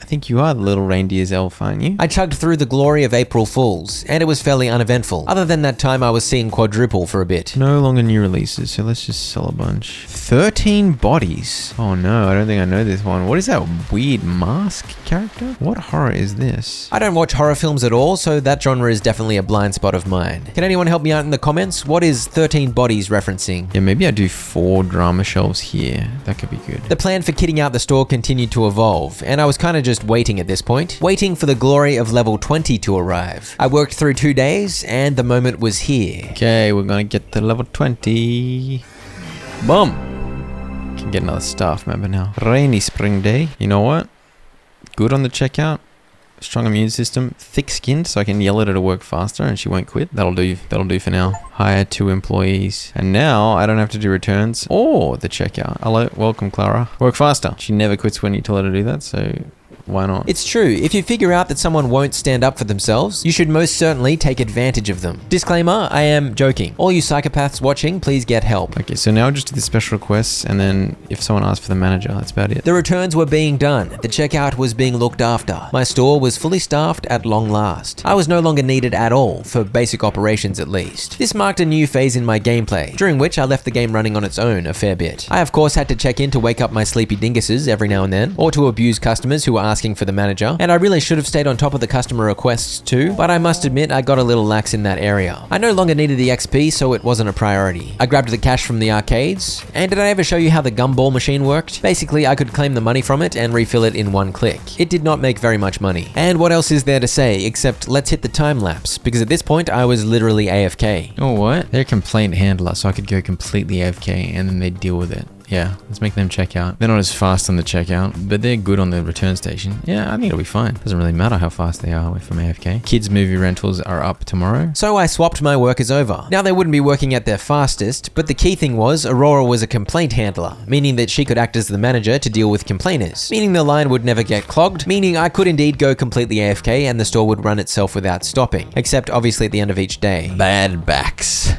think you are the little reindeer's elf, aren't you? I chugged through the glory of April Fools, and it was fairly uneventful. Other than that time I was seeing quadruple for a bit. No longer new releases, so let's just sell a bunch. 13 bodies. Oh no, I don't think I know this one. What is that weird mask character? What horror is this? I don't watch horror films at all, so that genre is definitely a blind spot of mine. Can anyone help me out in the comments? What is 13 bodies referencing? Yeah, maybe I do 4 drama shelves here. That could be good. The plan for kitting out the store continued to evolve, and I was kind of just waiting at this point, waiting for the glory of level 20 to arrive. I worked through 2 days, and the moment was here. Okay, we're gonna get to level 20. Boom! Can get another staff member now. Rainy spring day. You know what? Good on the checkout. Strong immune system. Thick-skinned, so I can yell at her to work faster and she won't quit. That'll do for now. Hire 2 employees. And now I don't have to do returns or the checkout. Hello, welcome Clara. Work faster. She never quits when you tell her to do that, so why not? It's true. If you figure out that someone won't stand up for themselves, you should most certainly take advantage of them. Disclaimer, I am joking. All you psychopaths watching, please get help. Okay, so now just do the special requests, and then if someone asks for the manager, that's about it. The returns were being done. The checkout was being looked after. My store was fully staffed at long last. I was no longer needed at all, for basic operations at least. This marked a new phase in my gameplay, during which I left the game running on its own a fair bit. I of course had to check in to wake up my sleepy dinguses every now and then, or to abuse customers who were asking for the manager, and I really should have stayed on top of the customer requests too, but I must admit I got a little lax in that area. I no longer needed the XP, so it wasn't a priority. I grabbed the cash from the arcades, and did I ever show you how the gumball machine worked? Basically, I could claim the money from it and refill it in one click. It did not make very much money. And what else is there to say, except let's hit the time lapse, because at this point I was literally AFK. Oh, what? They're a complaint handler, so I could go completely AFK and then they'd deal with it Yeah, let's make them check out. They're not as fast on the checkout, but they're good on the return station. Yeah, I think it'll be fine. Doesn't really matter how fast they are away from AFK. Kids movie rentals are up tomorrow. So I swapped my workers over. Now they wouldn't be working at their fastest, but the key thing was Aurora was a complaint handler, meaning that she could act as the manager to deal with complainers, meaning the line would never get clogged, meaning I could indeed go completely AFK and the store would run itself without stopping, except obviously at the end of each day. Bad backs.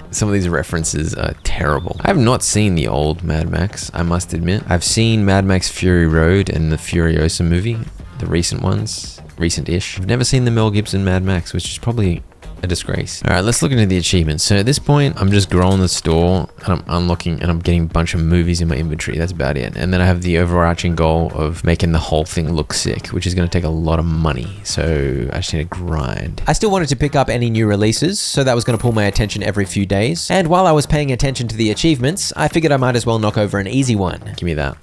Some of these references are terrible. I have not seen the old Mad Max, I must admit. I've seen Mad Max Fury Road and the Furiosa movie, the recent ones, recent-ish. I've never seen the Mel Gibson Mad Max, which is probably a disgrace. All right, let's look into the achievements. So at this point, I'm just growing the store and I'm unlocking and I'm getting a bunch of movies in my inventory. That's about it. And then I have the overarching goal of making the whole thing look sick, which is going to take a lot of money. So I just need to grind. I still wanted to pick up any new releases, so that was going to pull my attention every few days. And while I was paying attention to the achievements, I figured I might as well knock over an easy one. Give me that.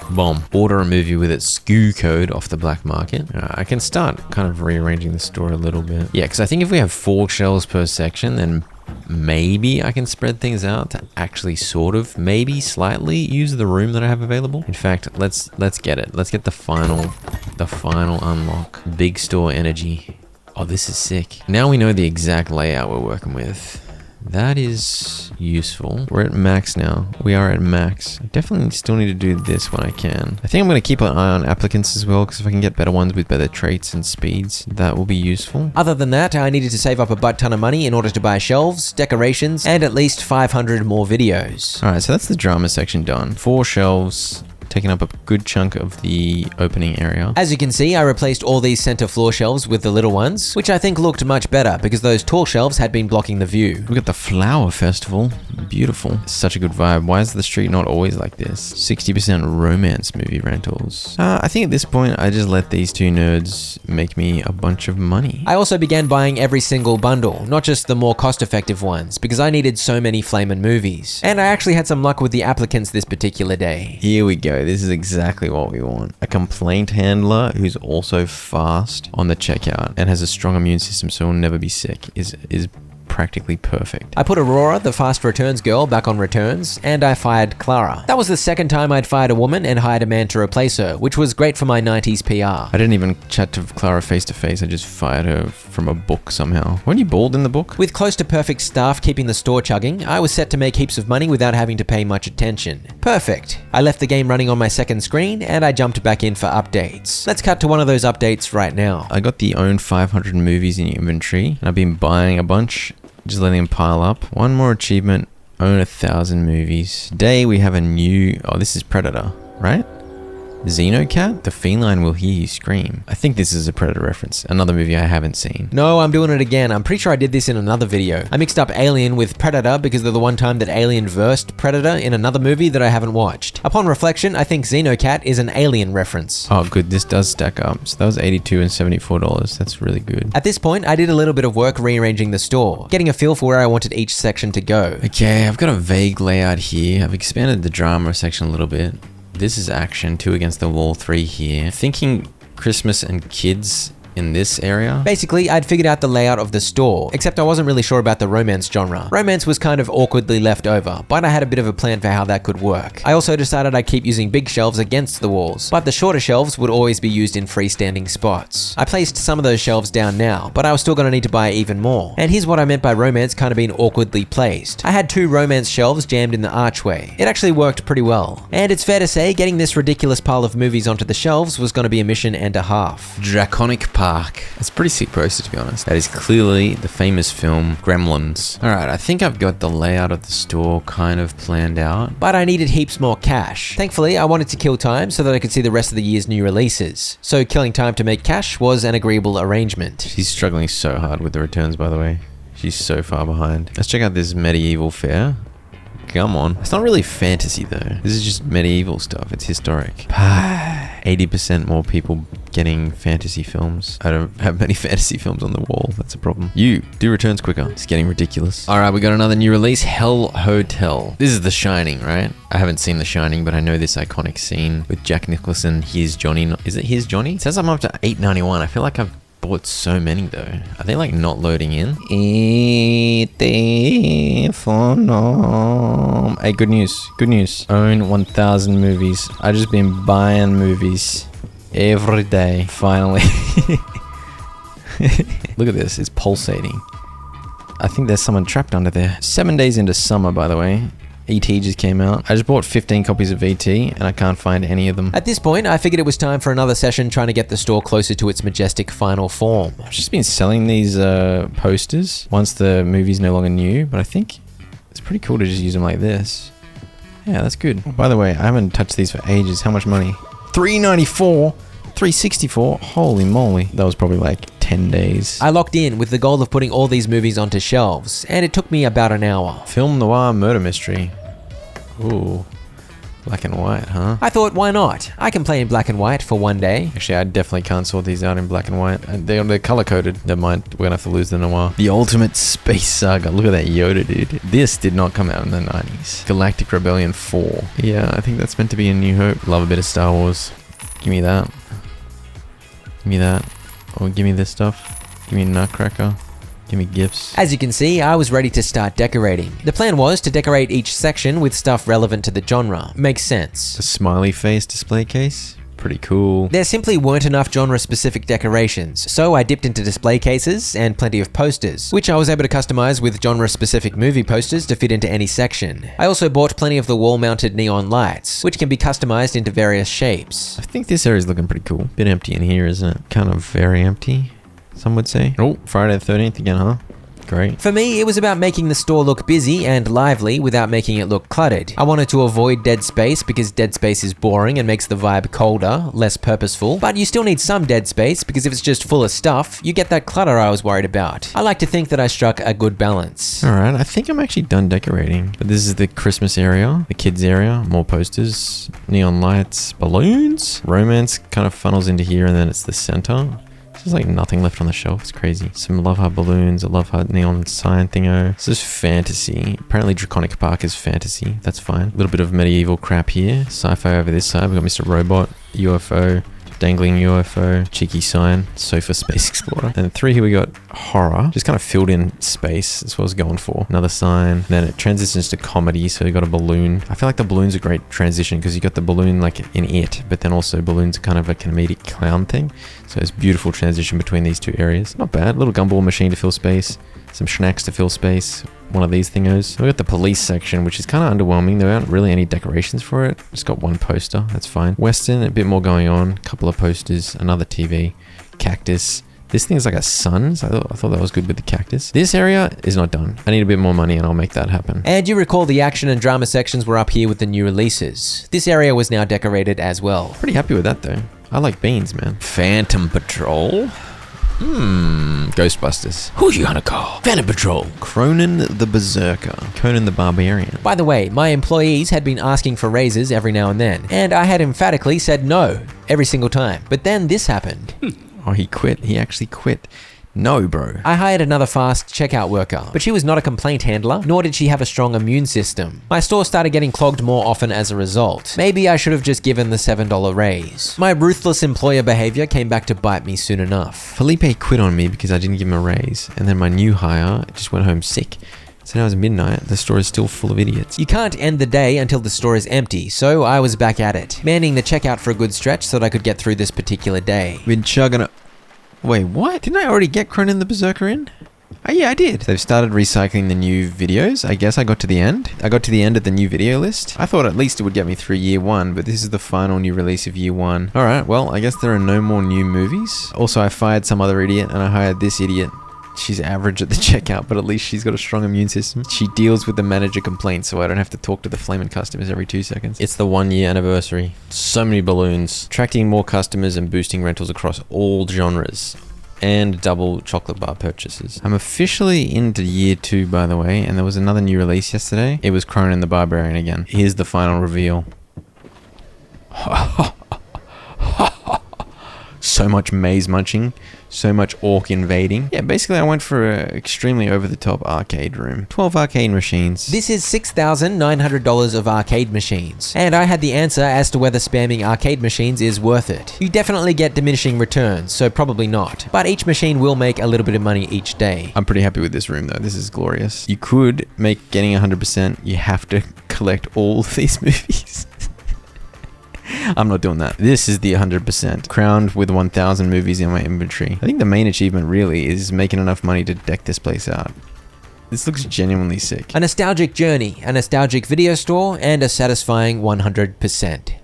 Boom. Order a movie with its SKU code off the black market. I can start kind of rearranging the store a little bit. Yeah, because I think if we have 4 shelves per section, then maybe I can spread things out to actually sort of, maybe slightly use the room that I have available. In fact, let's get it. Let's get the final unlock. Big store energy. Oh, this is sick. Now we know the exact layout we're working with. That is useful. We're at max now. We are at max. I definitely still need to do this when I can. I think I'm going to keep an eye on applicants as well, because if I can get better ones with better traits and speeds, that will be useful. Other than that, I needed to save up a butt ton of money in order to buy shelves, decorations, and at least 500 more videos. All right, so that's the drama section done. 4 shelves, taking up a good chunk of the opening area. As you can see, I replaced all these center floor shelves with the little ones, which I think looked much better because those tall shelves had been blocking the view. Look at the flower festival. Beautiful. Such a good vibe. Why is the street not always like this? 60% romance movie rentals. I think at this point, I just let these 2 nerds make me a bunch of money. I also began buying every single bundle, not just the more cost-effective ones, because I needed so many flamin' movies. And I actually had some luck with the applicants this particular day. Here we go. This is exactly what we want. A complaint handler who's also fast on the checkout and has a strong immune system so he'll never be sick is practically perfect. I put Aurora, the fast returns girl, back on returns, and I fired Clara. That was the second time I'd fired a woman and hired a man to replace her, which was great for my 90s PR. I didn't even chat to Clara face to face. I just fired her from a book somehow. Weren't you bald in the book? With close to perfect staff keeping the store chugging, I was set to make heaps of money without having to pay much attention. Perfect. I left the game running on my second screen and I jumped back in for updates. Let's cut to one of those updates right now. I got the own 500 movies in inventory and I've been buying a bunch, just letting them pile up. One more achievement, own 1,000 movies. Today we have a new, oh, this is Predator, right? Xenocat? The feline will hear you scream. I think this is a Predator reference, another movie I haven't seen. No, I'm doing it again. I'm pretty sure I did this in another video. I mixed up Alien with Predator because of the one time that Alien versed Predator in another movie that I haven't watched. Upon reflection, I think Xenocat is an Alien reference. Oh good, this does stack up. So that was $82 and $74. That's really good. At this point, I did a little bit of work rearranging the store, getting a feel for where I wanted each section to go. Okay, I've got a vague layout here. I've expanded the drama section a little bit. This is action, 2 against the wall, 3 here. Thinking Christmas and kids in this area. Basically, I'd figured out the layout of the store, except I wasn't really sure about the romance genre. Romance was kind of awkwardly left over, but I had a bit of a plan for how that could work. I also decided I'd keep using big shelves against the walls, but the shorter shelves would always be used in freestanding spots. I placed some of those shelves down now, but I was still gonna need to buy even more. And here's what I meant by romance kind of being awkwardly placed. I had 2 romance shelves jammed in the archway. It actually worked pretty well. And it's fair to say, getting this ridiculous pile of movies onto the shelves was gonna be a mission and a half. Draconic Park. It's a pretty sick poster, to be honest. That is clearly the famous film Gremlins. Alright, I think I've got the layout of the store kind of planned out. But I needed heaps more cash. Thankfully, I wanted to kill time so that I could see the rest of the year's new releases. So killing time to make cash was an agreeable arrangement. She's struggling so hard with the returns, by the way. She's so far behind. Let's check out this medieval fair. Come on. It's not really fantasy though. This is just medieval stuff. It's historic. 80% more people getting fantasy films. I don't have many fantasy films on the wall. That's a problem. You, do returns quicker. It's getting ridiculous. Alright, we got another new release. Hell Hotel. This is The Shining, right? I haven't seen The Shining, but I know this iconic scene with Jack Nicholson. Here's Johnny. Is it Here's Johnny? It says I'm up to $8.91. I feel like I've bought so many though. Are they like not loading in? Hey, good news. Good news. Own 1,000 movies. I just been buying movies every day. Finally. Look at this. It's pulsating. I think there's someone trapped under there. 7 days into summer, by the way. E.T. just came out. I just bought 15 copies of E.T. and I can't find any of them. At this point, I figured it was time for another session trying to get the store closer to its majestic final form. I've just been selling these posters once the movie's no longer new, but I think it's pretty cool to just use them like this. Yeah, that's good. Oh, by the way, I haven't touched these for ages. How much money? $3.94? $3.64? Holy moly. That was probably like 10 days. I locked in with the goal of putting all these movies onto shelves, and it took me about an hour. Film noir murder mystery. Ooh, black and white, huh? I thought, why not? I can play in black and white for one day. Actually, I definitely can't sort these out in black and white. They're color-coded. Never mind, we're gonna have to lose the noir. The Ultimate Space Saga. Look at that Yoda, dude. This did not come out in the 90s. Galactic Rebellion 4. Yeah, I think that's meant to be a New Hope. Love a bit of Star Wars. Give me that. Give me that. Or give me this stuff. Give me a Nutcracker. Give me gifts. As you can see, I was ready to start decorating. The plan was to decorate each section with stuff relevant to the genre. Makes sense. A smiley face display case. Pretty cool. There simply weren't enough genre-specific decorations, so I dipped into display cases and plenty of posters, which I was able to customize with genre-specific movie posters to fit into any section. I also bought plenty of the wall-mounted neon lights, which can be customized into various shapes. I think this area's looking pretty cool. Bit empty in here, isn't it? Kind of very empty, some would say. Oh, Friday the 13th again, huh? Great. For me, it was about making the store look busy and lively without making it look cluttered. I wanted to avoid dead space because dead space is boring and makes the vibe colder, less purposeful, but you still need some dead space because if it's just full of stuff, you get that clutter I was worried about. I like to think that I struck a good balance. Alright, I think I'm actually done decorating. But this is the Christmas area, the kids area, more posters, neon lights, balloons. Romance kind of funnels into here and then it's the center. There's like nothing left on the shelf. It's crazy. Some Love Heart balloons, a Love Heart neon sign thingo. This is fantasy. Apparently Draconic Park is fantasy. That's fine. A little bit of medieval crap here. Sci-fi over this side. We've got Mr. Robot, UFO, dangling UFO, cheeky sign, sofa, Space Explorer. Then 3 here we got horror. Just kind of filled in space. That's what I was going for. Another sign. Then it transitions to comedy. So you got a balloon. I feel like the balloon's a great transition because you got the balloon like in it, but then also balloons are kind of a comedic clown thing. So it's beautiful transition between these two areas. Not bad. Little gumball machine to fill space. Some snacks to fill space. One of these thingos. We got the police section, which is kind of underwhelming. There aren't really any decorations for it. Just got one poster. That's fine. Western, a bit more going on. Couple of posters. Another TV. Cactus. This thing is like a sun. So I thought that was good with the cactus. This area is not done. I need a bit more money and I'll make that happen. And you recall the action and drama sections were up here with the new releases. This area was now decorated as well. Pretty happy with that though. I like beans, man. Phantom Patrol. Ghostbusters. Who you gonna call? Phantom Patrol. Cronin the Berserker. Conan the Barbarian. By the way, my employees had been asking for raises every now and then, and I had emphatically said no every single time. But then this happened. Oh, he quit. He actually quit. No, bro. I hired another fast checkout worker, but she was not a complaint handler, nor did she have a strong immune system. My store started getting clogged more often as a result. Maybe I should have just given the $7 raise. My ruthless employer behavior came back to bite me soon enough. Felipe quit on me because I didn't give him a raise, and then my new hire just went home sick. So now it's midnight, the store is still full of idiots. You can't end the day until the store is empty, so I was back at it, manning the checkout for a good stretch so that I could get through this particular day. Been chugging a... Wait, what? Didn't I already get Cronin the Berserker in? Oh yeah, I did. They've started recycling the new videos. I guess I got to the end. I got to the end of the new video list. I thought at least it would get me through year 1, but this is the final new release of year 1. Alright, well, I guess there are no more new movies. Also, I fired some other idiot and I hired this idiot. She's average at the checkout, but at least she's got a strong immune system. She deals with the manager complaints, so I don't have to talk to the flaming customers every 2 seconds. It's the 1-year anniversary. So many balloons. Attracting more customers and boosting rentals across all genres. And double chocolate bar purchases. I'm officially into year 2, by the way, and there was another new release yesterday. It was Cronin the Barbarian again. Here's the final reveal. So much maze munching, so much orc invading. Yeah, basically I went for an extremely over-the-top arcade room. 12 arcade machines. This is $6,900 of arcade machines, and I had the answer as to whether spamming arcade machines is worth it. You definitely get diminishing returns, so probably not, but each machine will make a little bit of money each day. I'm pretty happy with this room though. This is glorious. You could make getting 100%, you have to collect all of these movies. I'm not doing that. This is the 100%. Crowned with 1,000 movies in my inventory. I think the main achievement really is making enough money to deck this place out. This looks genuinely sick. A nostalgic journey, a nostalgic video store, and a satisfying 100%.